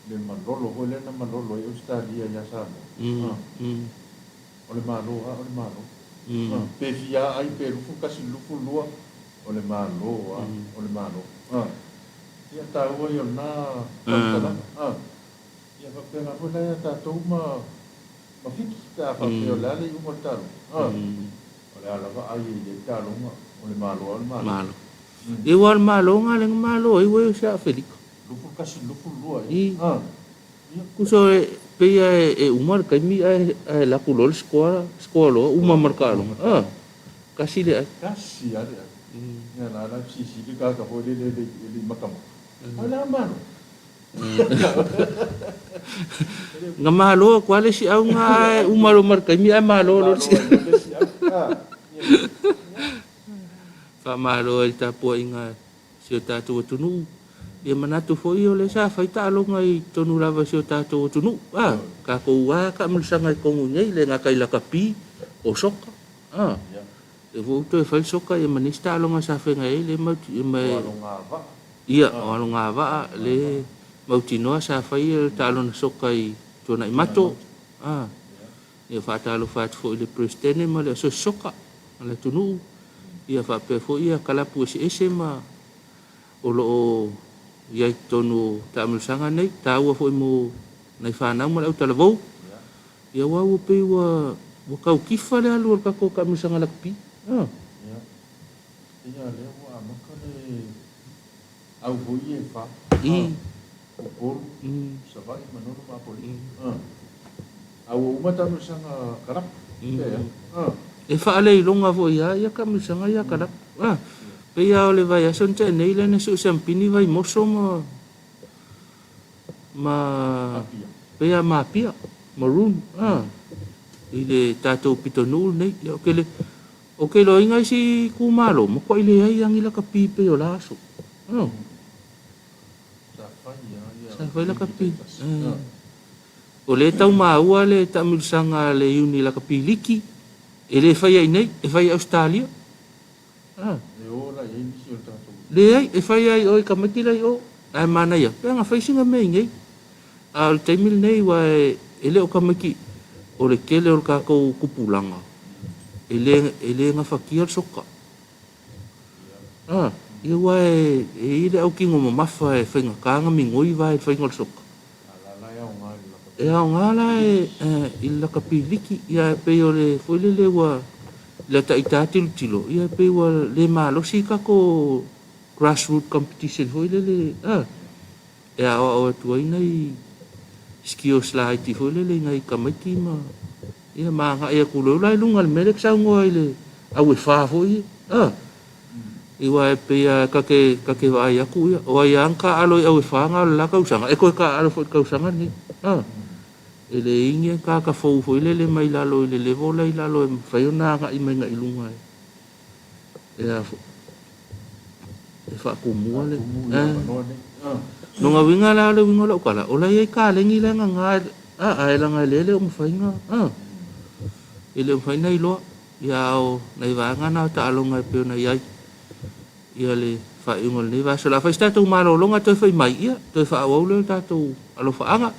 le malolo ho le na malolo e Australia ya sa o le malo pe via ai pe lufu kasi lufu lua o le malo ya ta o yo na ya fa pe na ho la ta to ma fiki ta fa pe la le u mortalo ole ala va ai le talo ole malo e wal malo ngale malo e we sa Felika lufu kasi lufu lua kuso pe e umar kai mi la kulol skolo uma markalo kasi le kasi ale ya la si de ka ho le makam ala malo nga malo kwale si au nga umaro marka mi malo lo si fa malo el tapo inga si tatu tunu e manatu foi o le sa faita lo ngai tonu lava si tatu tunu ka ko wa ka msanga ko ngai le nga kai la kapi o soka e vo to e fa soka e manista lo nga sa fe ngai le ma ia o lo nga va le mautinoa sa fai talo na soka i tona i mato ia whaatalo whaat fo i le prestene ma le aso soka le tunu ia whape fo ia kalapu ese ma o loo iai tonu taamilusanga nei taua fo i mo nei whanau ma le au talavou ia wau pe wa kau kifa le alu ka ko kamilusanga lakpi ia le wa maka le au hui e wha Opor, sabai manolo mapoli. Au uma tamu sanga karap. E fa ale longa vo ia kamu sanga ia karap. Pe ia ole vai ason te nei le ne su sampini vai moso ma. ma Apia. pea mapia maroon i le tātou pitonul nei o ke lo inga si kumalo mo ko ile ai ang ila kapi pe o laso sa fai la kapi o le tau maua le tamilsanga le uni la kapi liki ele fai ai nei e fai Australia Le ora e nisi o tātou. le ai e fai ai oi kamati lai o ai mana ia pe nga fai singa me ngai al taimil nei wa ele o kamaki o le kele o ka ko kupulanga ele nga fakia soka ia wa ile au kingo mafa e fai nga kanga mingoi vai fai ngol soka Ala ia o ngai la. e au ngala ila kapiliki ia pe o le foi le wa le ta tilo ia pe wa le malo si ka ko grassroots competition foi le e o tu nei skio slide foi le ngai kamaki ma ia ma nga ia kulo lai lungal melek sa ngoi le au e fa foi i wa pe ka ke wa ia ku ia o ia anka alo au e fa nga la ka usanga e ko ka alo foi ka usanga ni ele inge ka fo foi le mai lalo le vola i lalo e fai ona nga i menga i lunga e fa ku mua le no nga winga la le winga la kala ola ye ka le ngi le nga ai la nga le o fai nga ele fai nei lo ya o nei va nga na ta lo nga pe na ia le fa ingol nei va so la fa sta tu malo lo nga to fai mai ia to fa o le ta tu alo fa nga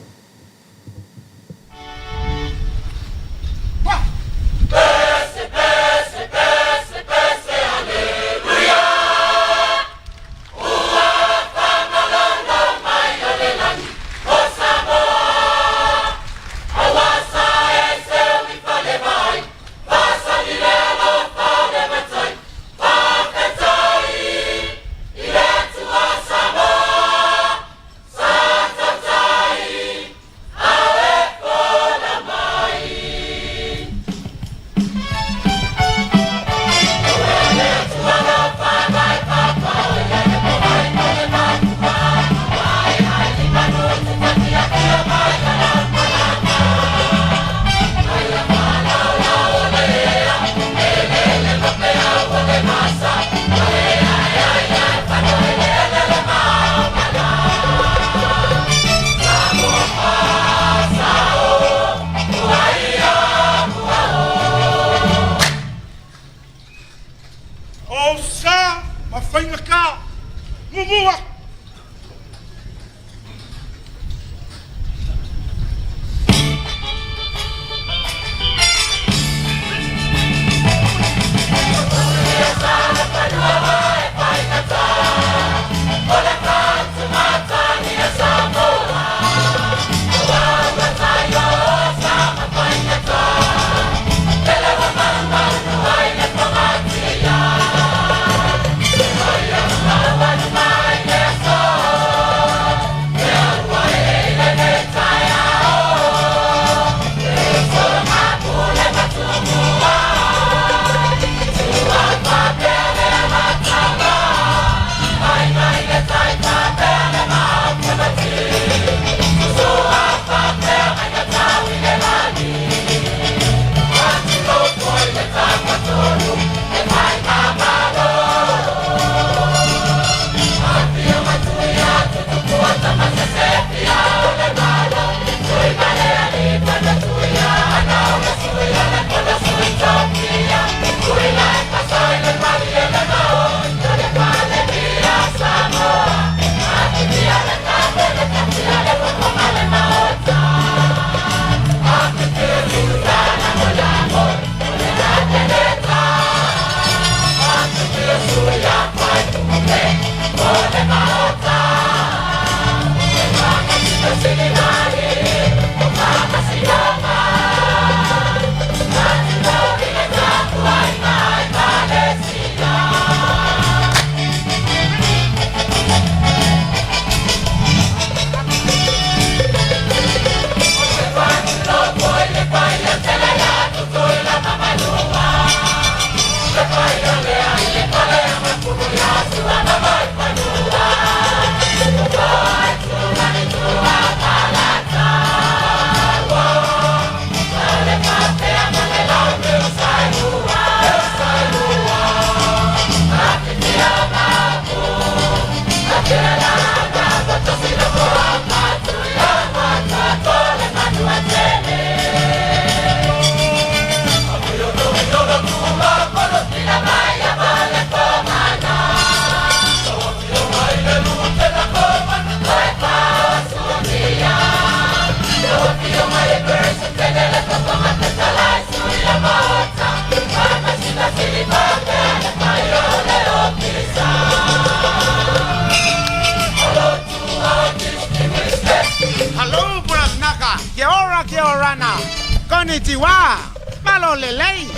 Konnichiwa, malolelei,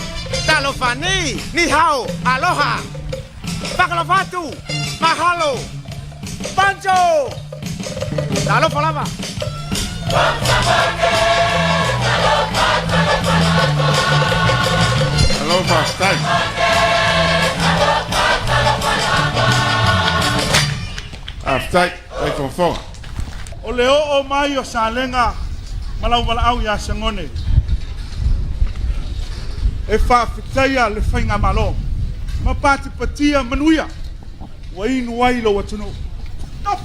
talofani, ni hao, aloha, pakalafatu, mahalo, banjo, talofalava. Aloha, tai. Aftai, ai fonfonga. O leo o mai o salenga malau ya sangone. E whaafitaia le whainga malo. Mapati patia manuia. Wainu wailo watunu. Stop!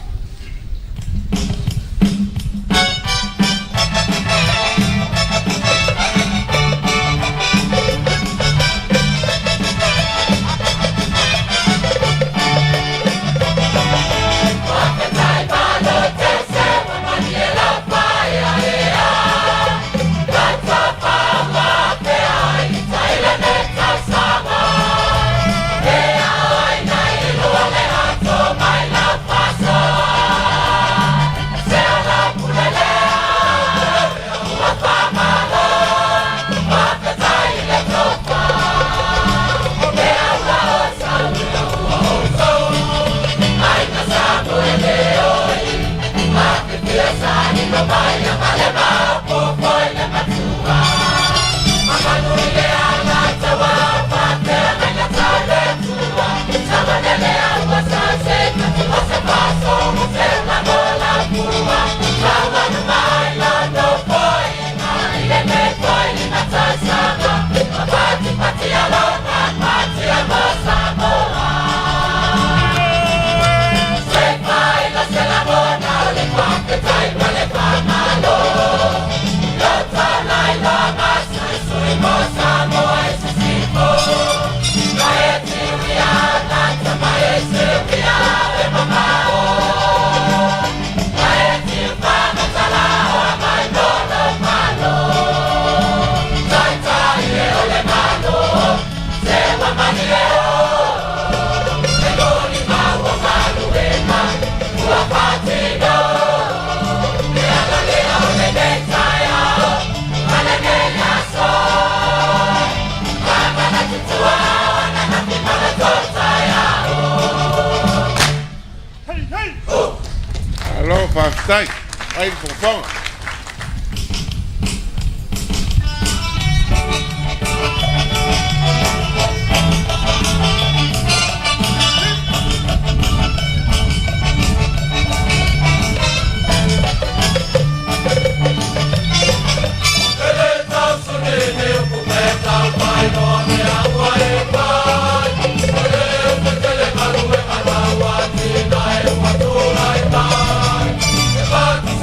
Aloha, tai. Ai fonfonga.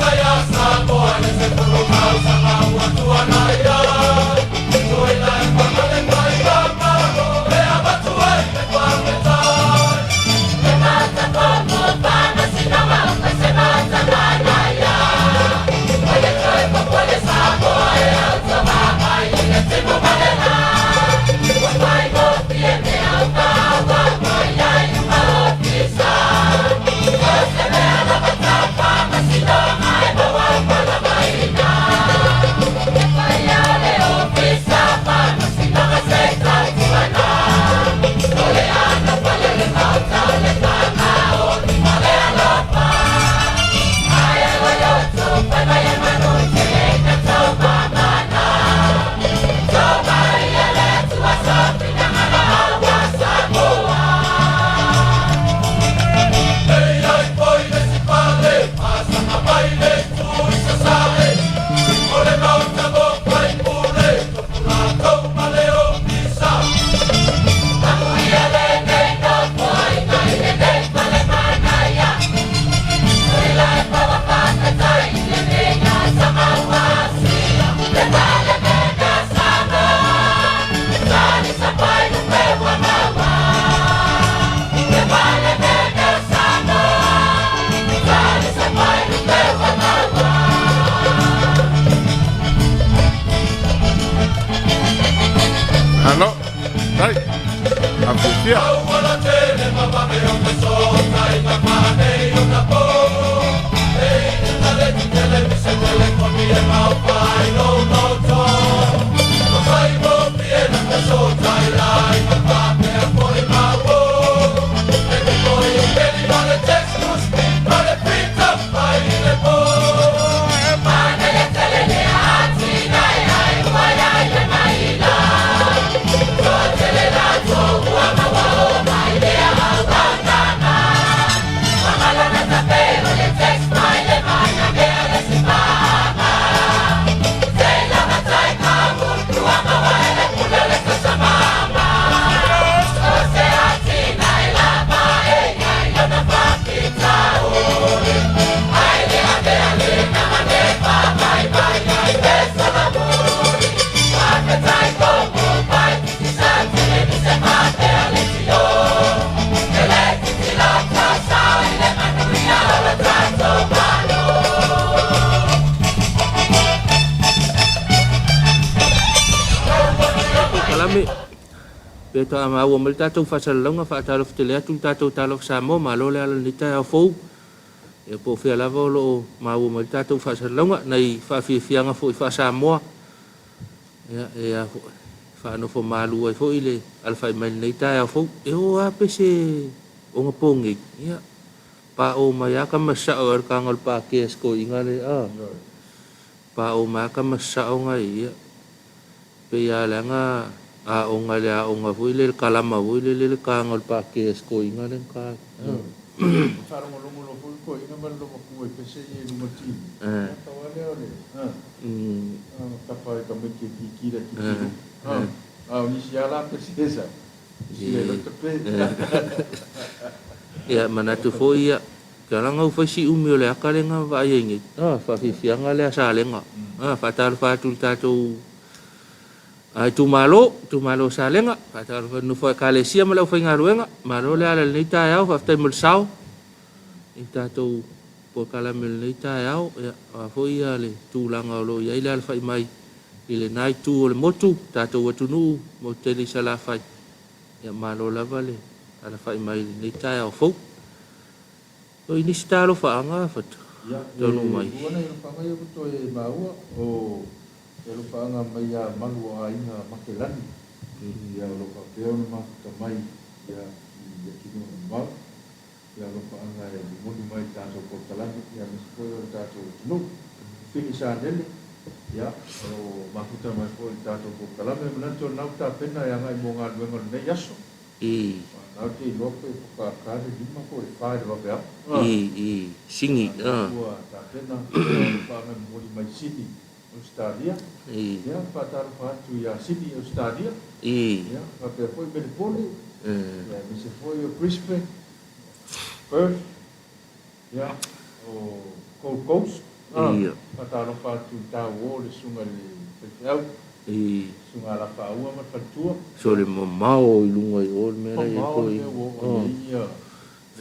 Saya sabo pe to ama o mal tatou fasalonga fa talo tele atu tatou talo Samoa ma lo le ala ni tai fo e po fe lava lo ma o mal tatou fasalonga nei fa fianga fo fa Samoa ya fa no fo malu ai fo ile alfa mai nei tai fo e o a pese o ngapongi ya pa o mai aka masa o ka ngal pa kes ko ingale pa o ma ka masa o ngai ya pe ya la nga a o ngale a o nga fuile kalama fuile le ka ngal pa kes ko ingale ka Faro mo lo ko ina mal lo ko e pese e no mati ta wale ole ta pa ka me ki ki o ni si ala pese esa si le to pe ya mana tu fo ya kala ngau fa si umi ole akale nga va yengi fa fi fianga le sa le nga fa tal fa tu tatou ai tu malo sa le nga fa tal fa no fa kale sia malo fa ngaruenga malo le ala le ta ya fa te mul sao i tatou po kala mel le ta ya fo ia le tu langa lo ya ile al fa mai ile nai tu le motu tatou watu nu mo te li sala fa ya malo la vale ala fa mai le ta ya fo o ini stalo fa anga fa tonu mai ona i fa mai to e maua o e lo fa anga mai ya malu a inga makelani ya lo fa peo ma ta mai ya kino ma ya lo fa anga e mo mai ta so ko talani ya mi ko ta so no fini sa nele ya o makuta mai ko ta so ko talani me to na ta pena ya ngai mo nga duenga ne yaso Nanti lope ka kare lima ko fai lope a. Singi. Ta pena pa me mori mai Sydney, Australia. Ya patar tu ya Sydney, Australia. Ya pa pe foi Melbourne. Ya mi se foi Brisbane, Perth. Ya o Gold Coast. Patar tu ta o le sunga le pe sunga la fa ua ma fatua so le mamao i lunga i ol mea i koi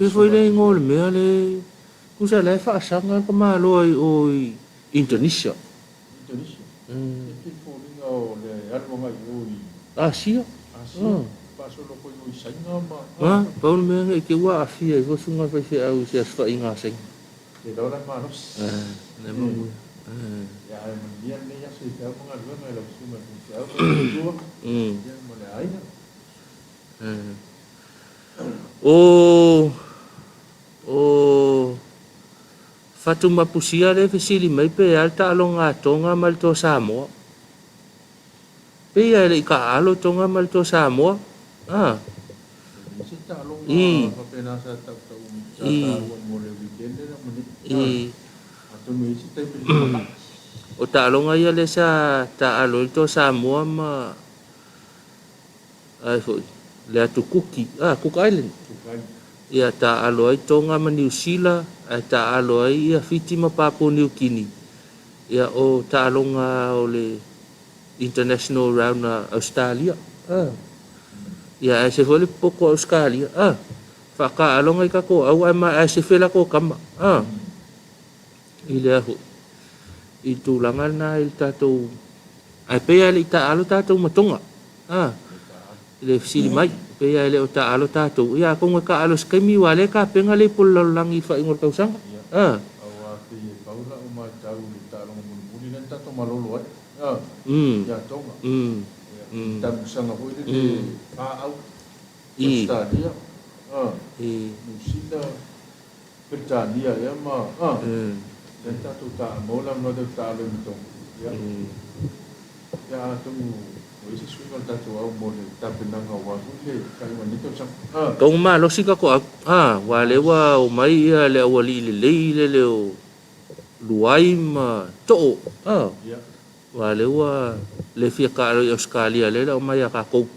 foi le ngol mea le kusa le fa sanga ka malo o Indonesia ke folinga o le alwa mai o Asia paso lo ko i sainga ma paul mea ke wa afia i sunga fa se au se fa inga sing ke dora ma no le mo ya dia ne ya se ta mo ngal ma la suma se au ko ya mo le ai o fatu mapusia le fesili mai pe alta alonga tonga mal to Samoa pe ya le ka alo tonga mal to Samoa se ta alonga pa pena sa ta mo le weekend na mo ni o ta alonga ia le sa ta alo to Samoa ma ai foi le atu Cook Island ia ta alo ai tonga ma New Zealand ai ta alo ai ia fiti ma Papua New Guinea ia o ta alonga o le international round Australia ia ai se foi poko Australia fa ka alonga ka ko au ai ma ai se fela ko kama ile ho i tulangan na il tatou ai pe ali ta alo tatou matonga le sili mai pe ale o ta alo tatou ia ko nga alo skemi wale ka penga le pololangi fa ingor tausanga awa te paula o ma tau le ta lo mo muli le tatou malolo ai ya tonga ta sanga ho le pa au Australia New Zealand Britania ya ma dan tatou ta mola no de ta lo mito ya tu o isi suinga tatou au mo le tapenanga wa le kai wa nito sang tong ma lo sika ko wa le wa o mai ia le wa li le o luai ma to wa le wa le fia ka lo Australia le o mai ka ko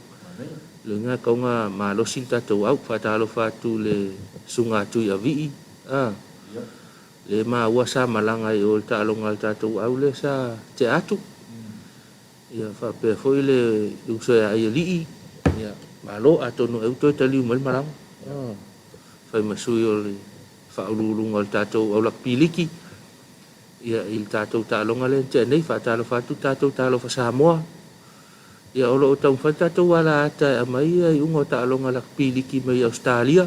le nga ko nga ma lo sin tatou au fa ta lo fa tu le sunga tu ya vi le ma wa sa malanga i o ta longa tatou au le sa te atu ia fa pe foi le uso ya li ia malo atonu eu to tali mal marang fa masui o le fa ululung al tatou au lak piliki ia il tatou ta longa le te nei fa ta lo fa tu tatou ta lo fa Samoa ia o loo tau whai tātou wala ata a mai ai unga ta alonga lak piliki mai Australia.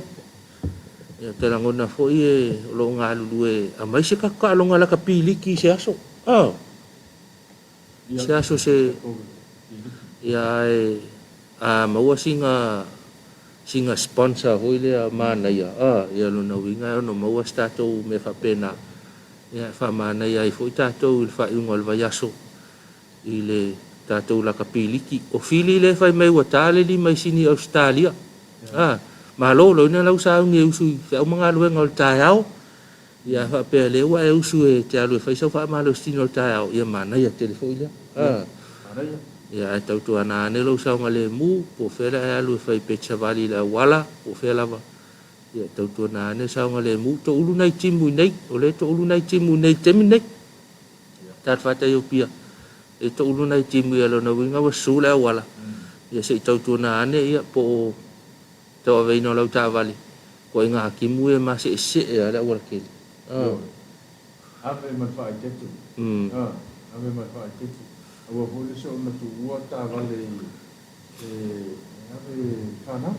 Ia te langona fo i o loo ngā lulu e a mai se kaka alonga lak piliki se aso. Se aso se ia e a maua singa sponsor hoi lea mana ia. Ia lona winga ono maua statou me whapena. Ia whamana ia i fo i tātou il whaiunga le vai aso. I le tātou la kapiliki. O fili le whai mai watale li mai sini Australia. Ma lo ina lau sa unge usu i whau mga luenga o le tae au. Ia whapea le ua e usu e te alu e whai sau wha malo sini o le tae au. Ia mana ia telefo ila. Ia e tautu ana ane lau sa unga le mu. Po whera e alu e whai pecha vali la wala. Po whera lava. Ia tautu ana ane sa unga le mu. To ulu nai timu nei. O le to ulu nai timu nei temi nei. Tat whata iu pia. E to ulu nai timu ia lona winga wa sula e wala. Ia se i tautu ana ane ia po tau aveina lau tā vali. Ko inga hakimu e ma se e ala ua kele. Ave man whae tetu. Ave man whae tetu. Awa hole se o natu ua tā vale ave whana.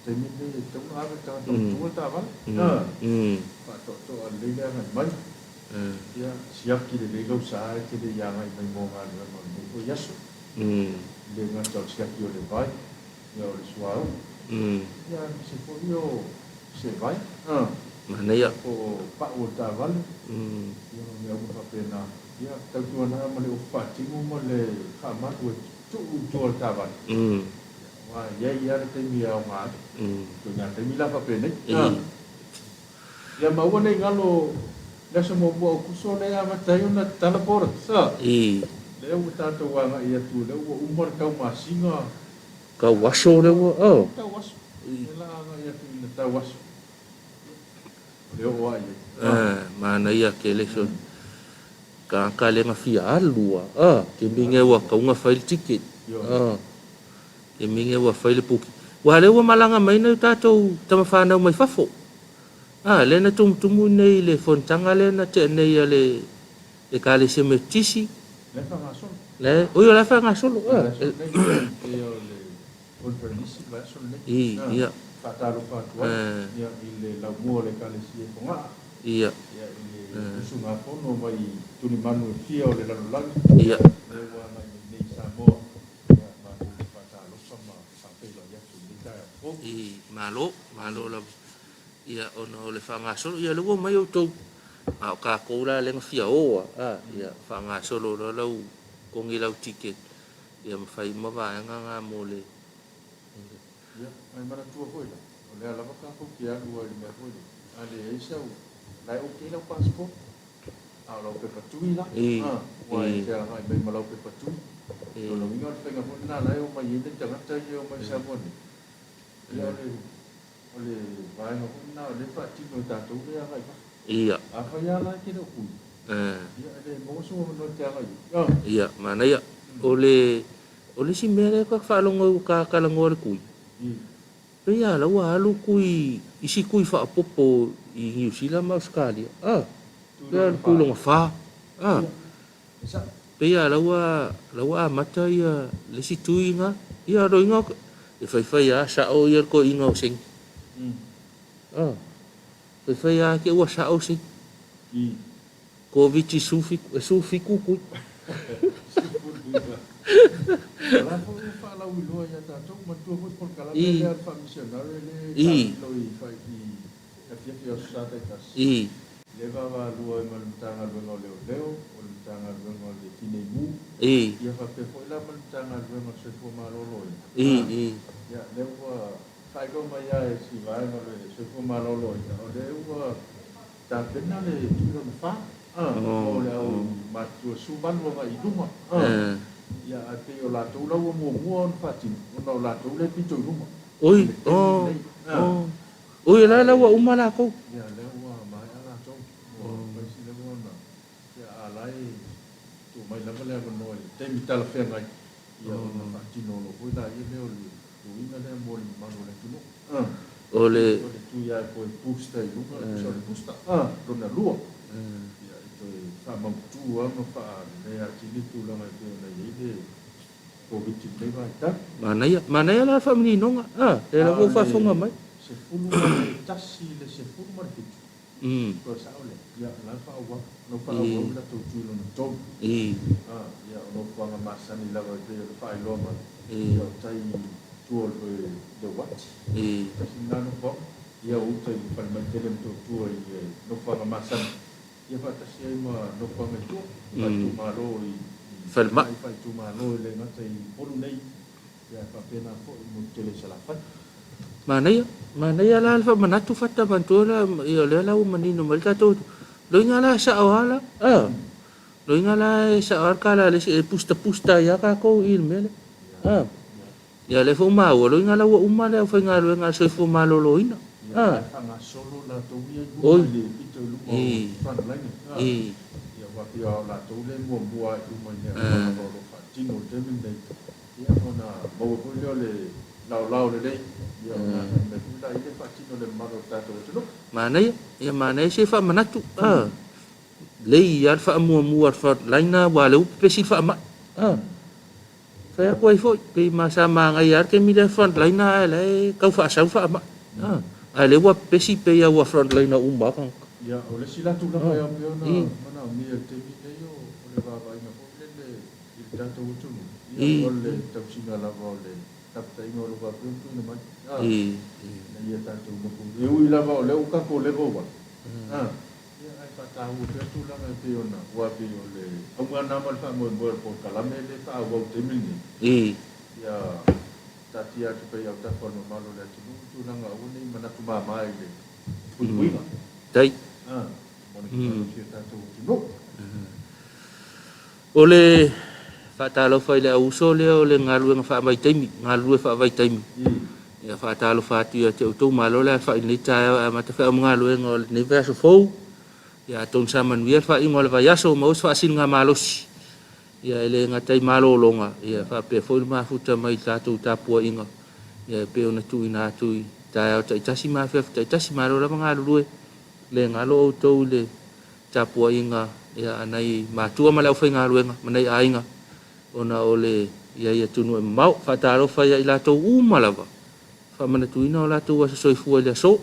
Te mine tau ave tātou tua tā vale. Whato a leila ngai mai. Ia siaki le leilo sa e te le ianga i mai mō ngā lua mai ko yaso. Le ngā tau siaki o le vai. Ia o le suau. Ia se po io se vai. Mana ia. O pa o tā vale. Ia o mea upa pena. Ia tau tua nā ma le o whatingu ma le whamatu e tua le tā vale. Wa ia ia le teimi au ngā. Ko ngā teimi la whapene. Ia maua nei ngalo lesa mo mua o kuso le a matai ona tala pora. Le au tātou wanga ia tu le ua umar kau masinga. Kau waso le ua. Tau waso. E la anga ia tu ina tau waso. Le o ai. Mana ia ke le so. Ka le nga fia alua. Ke minge ua kaunga file ticket. Ke minge ua file puki. Wa le ua malanga mai na tātou tamawhanau mai fafo. Le na tumutumu nei le fontanga le na te nei le ka le se metisi. Le whangasolo. Le, oio le whangasolo. Konferenisi vai so le. Ia. Fatalo fatua. Ia i le lau mua le kalesi e konga. Ia. Ia i le usunga pono mai tuni manu e fia o le lalolangi. Ia. Le wana i nei Samoa. Ia manu le fatalo sama whapela ia tu le tae o. Malo la. Ia ono le whangasolo. Ia lua mai o tau. O ka koura le ngafia oa. Ia whangasolo la lau kongi lau ticket. Ia mawhai mawaenga ngā mo le. Ia, mai mana tua hoi la. O lea lava ka ko ki agua i mea hoi. Ale e sau, lai o ke lau passport. A lau pe patui la. Wai te a hai mai malau pe patui. O lau inga o whenga hoi nā lai o mai ene tangata i o mai Samoani. Ia o le vaenga hoi nā o le whaatino i tātou le a hai pa. Ia. A whai a lai ke lau kui. Ia, ele mongoso o mano te a hai. Ia, mana ia. O le si mea le kwa whaalonga u ka kalangoa le kui. Pea la ua alu kui isi kui whaapopo i New Zealand ma Australia. Pea kui longa wha. Pea la ua amata ia le si tui inga. Ia ro inga e whaiwhai a sa o ia ko inga o sing. Whaiwhai a ke ua sa o sing. Ko viti sufiku kui. Ala fo e fa la ulo ya ta to ma tu fo kala le al fa missionario le lo i fa ki ka fia sa ta ta le va lu e mal tanga lu no leo o le tanga lu no le tine mu ya fa pe fo la mal tanga lu no se fo ma lo ya le wa fa go ma ya e si va no le se fo ma lo o le wa ta pena le tu no fa o le ma tu su ban lo va i duma ia te o la tau lau mo on fatin o la tau le pito ruma oi la wa umala ko ia le wa mai ala tau o mai si le ona ia alai tu mai la vale no te mi tala fe ngai ia ona fatin no ko da ia le o tu ina le mo le mano le tu o le tu ia ko pusta i ruma so le pusta dona lua fa ma tu ama fa le ati ni tu la mai te na ye ko viti nei vai ta mana ia la fa mini nonga e la vo fa fonga mai se fulu mai tasi le se fulu mai viti ko sa ole ya la fa wa no fa wa la to tu no to ya no fa ma masani la va de fa lo ma ya tai tu o de wat kasi na no fa ya o tai pa ma tele to tu no fa ma masani ya fa tasi ma no fa ma tu ma tu ma lo Falma. Fai tu ma lo le ngata I polu nei ya pa pena fo mo tele sala fa. Mana ia la fa manatu fata bantola ia le la manino malta to. Lo ingala sa awala. Lo ingala sa arkala le pusta ya ka ko il mele. Ya le fo ma lo ingala wa umma le fa ngalo nga so fo ma lo ina. Fa nga solo la to ia go le pito lu fa line. Ia la tole mo bua I umanya lo fa tino temen dei ia ona mo ko le lau le dei ia ona me kula ile fa tino le maro tato to mana se fa manatu le ia fa mo fa laina wa le pesi fa ma fa ko fo pe masa ma ngai ar ke mi le front laina le ka fa sa fa ma ale wa pesi pe ia wa front laina umba kan ya ole sila tu la ya peona mana mi te mi te yo ole va va ina po le il tanto utu ya ole tau singa la va ole tapta ino lo va peona na ma ya tanto mo ko eu ila va ole u ka ko le va ya ai fa ta u pe tu la me peona wa pe ole o ma na mal fa mo po kala me le fa wa te mi ni ya tatia tu pe ya ta for no malo le tu na nga u ni mana tu ma mai le pu dai ole fatalo fa ile uso le ole ngalu nga fa mai taimi ngalu fa vai taimi ya fatalo fa tu te to malo le fa ni ta ma te fa ngalu ngol ni verso fo ya ton sama nu fa ngol va yaso mo fa sin nga malos ya ele nga tai malo longa ya fa pe fo ma futa mai ta tu ta po inga ya pe ona tu ina tu ta ta si ma fa ta si malo la ngalu le ngalo to le tapua inga ya anai matua mala fa ngalo nga manai ainga ona ole ia tunu mau fataro fa ya ila to umalava fa mana tuina ola to wa so fu le so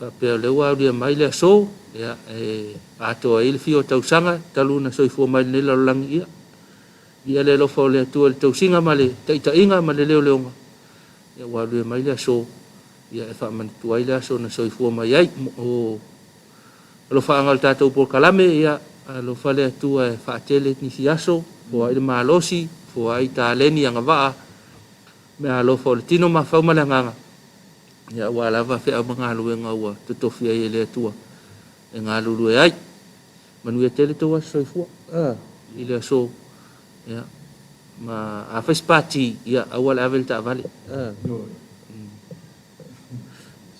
fa pe le wa dia mai le so ya ato il fio tau sanga taluna so fu mai le lang ia le lo fo le tu le to singa male ta inga male le leonga ya wa dia mai le so ya fa man tuai la so na so fu mai ai o lo fa ngal tatou por kalame ya lo fa le tu fa tele ni siaso fo ai malosi fo ai taleni anga va me alo fo tino ma fa malanga ya wala va fe aba ngalu nga wa to fia ele tu e ngalu lu ai manu ya tele to wa so fu ile so ya ma afes pati ya awal avel ta vale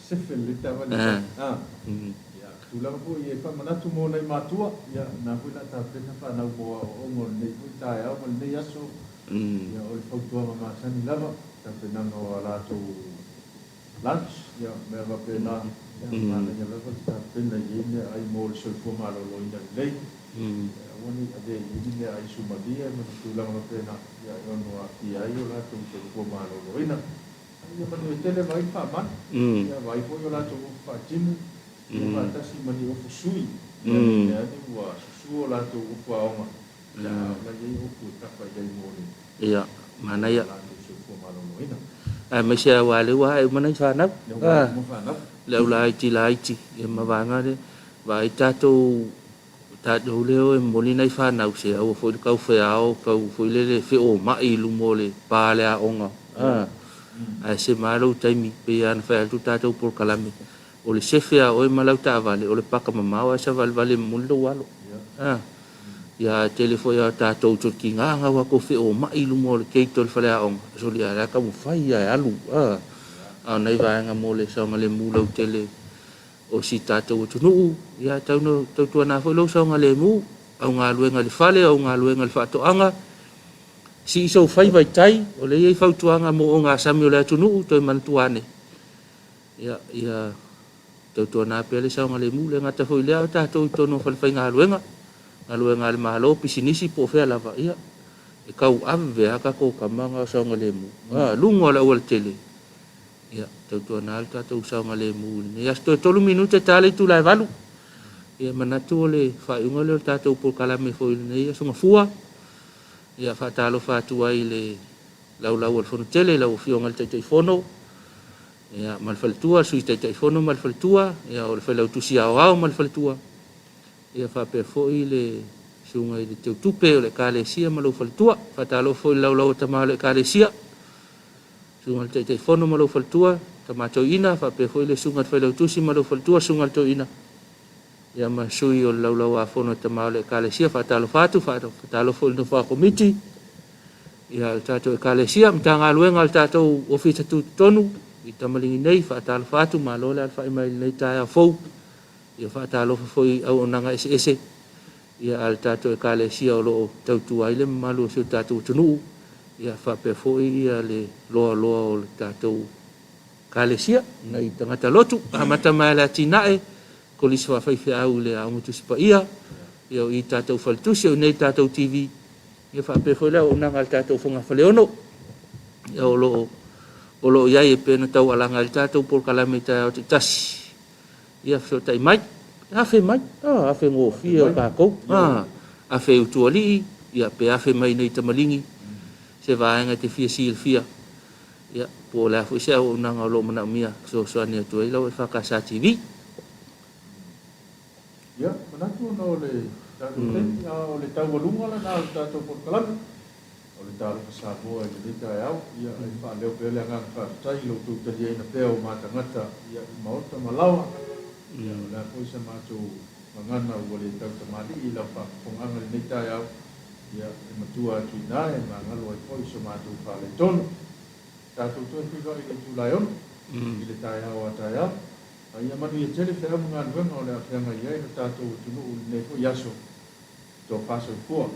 Sefelita vale ya tula ko ye fa manatu mo nei matua ya na pula ta pena fa na bo o mo nei puta ya mo nei aso ya o fa tua ma sani lava ta pena no ala to lunch ya me va pena ya ma ya lava ta pena ye ne ai mo so fo ma lo ina lei woni ade ye ne ai su ma dia mo tula ma pena ya no aki ai o la to fo ma lo ina ya manu tele vai fa man ya vai fo yo la to fa timu ya fa tasi mani o fusui ya ni wa su la to o fa oma ya la ye o ku ta fa ye mo ni ya mana ya mai sia wa le wa mana fa na le lai ti ya ma va nga de vai ta to le o mo ni nai fa na se o fo ka fe ao ka fo le fe o mai lu mo le pa le a onga se malo taimi pe an fa tu ta to por kalame o le sefia o malau ta vale o le paka mama wa sa vale mundo walo ya telefo ya ta to ki nga wa ko fe o mai lu mo le ke to fa le on so li ara ka mu fa ya alu nei va nga mo le so le mu lo tele o si ta to nu ya ta no to na fo lo so nga le mu au nga lu nga le fale au nga lu nga le fa to anga si so fai vai tai o le ei fau tuanga mo nga sami o le tunu to man tuane ya to na pele sa nga le mu le ngata foi le ta to no fal fai nga luenga le malo pisinisi po fe lava ya e kau ave aka ko kamanga saunga lemu lungo la ua tele ia tautua na al tatou saunga lemu ne ia sto 3 minute tale tu lai valu ia manatu le whaiunga le tatou por kalame foi ne ia sunga fua ia whatalo whatu ai le lau al fono tele lau fionga le teitai fono ia malfaltua sui teitai fono malfaltua ia o le whalau tusi au malfaltua ia whape foi le sunga i te tupe o le kalesia malo faltua fatalo foi lau tama le kalesia sunga te fono malo faltua tama to ina fa pe foi le sunga fa le tusi malo faltua sunga to ina ya ma sui o lau a fono tama le kalesia fatalo fatalo foi no fa komiti ya tato kalesia mtanga luenga al tato ofisa tu tonu i tamalingi nei fatalo fatu malo le alfa mai nei ta fo ya fatalo foi au nanga ese ia al tato e kalesia o loo tautua i le malu o tatou tunuu ia whape foi ia le loa o le tatou kalesia nei tangata lotu amata mai la tinae ko lisi whawhaiwhi au le aungutu sipa ia o i tatou whaltusi o nei tatou TV ia whape foi leo o nanga al tatou whanga whaleono ia o loo iai e pena tau alanga al tatou por kalame tai o te tasi ia whiotai mai afe mai afe ngo fia ka ko afe utuali ia pe afe mai nei tamalingi se vaenga te fia ia po la fu se o nanga lo mana mia so ane tu ilo fa ka sa TV ia manatu no le o le tau lunga la na tato por kalam o le tau sa bo e le ta au ia ai fa le pele nga fa tai lo tu te ia na pe o mata ngata ia maota malawa la poisa mato mangana o le tau tamali i la pa ponganga le nei tai au ia e matua tu nai mangalo ai poisa mato pa le tono tato tu fi go i tu laion i le tai au tai au ia manu ia tele fe mo ngal venga o le afenga ia tato tu no le fo yaso to paso po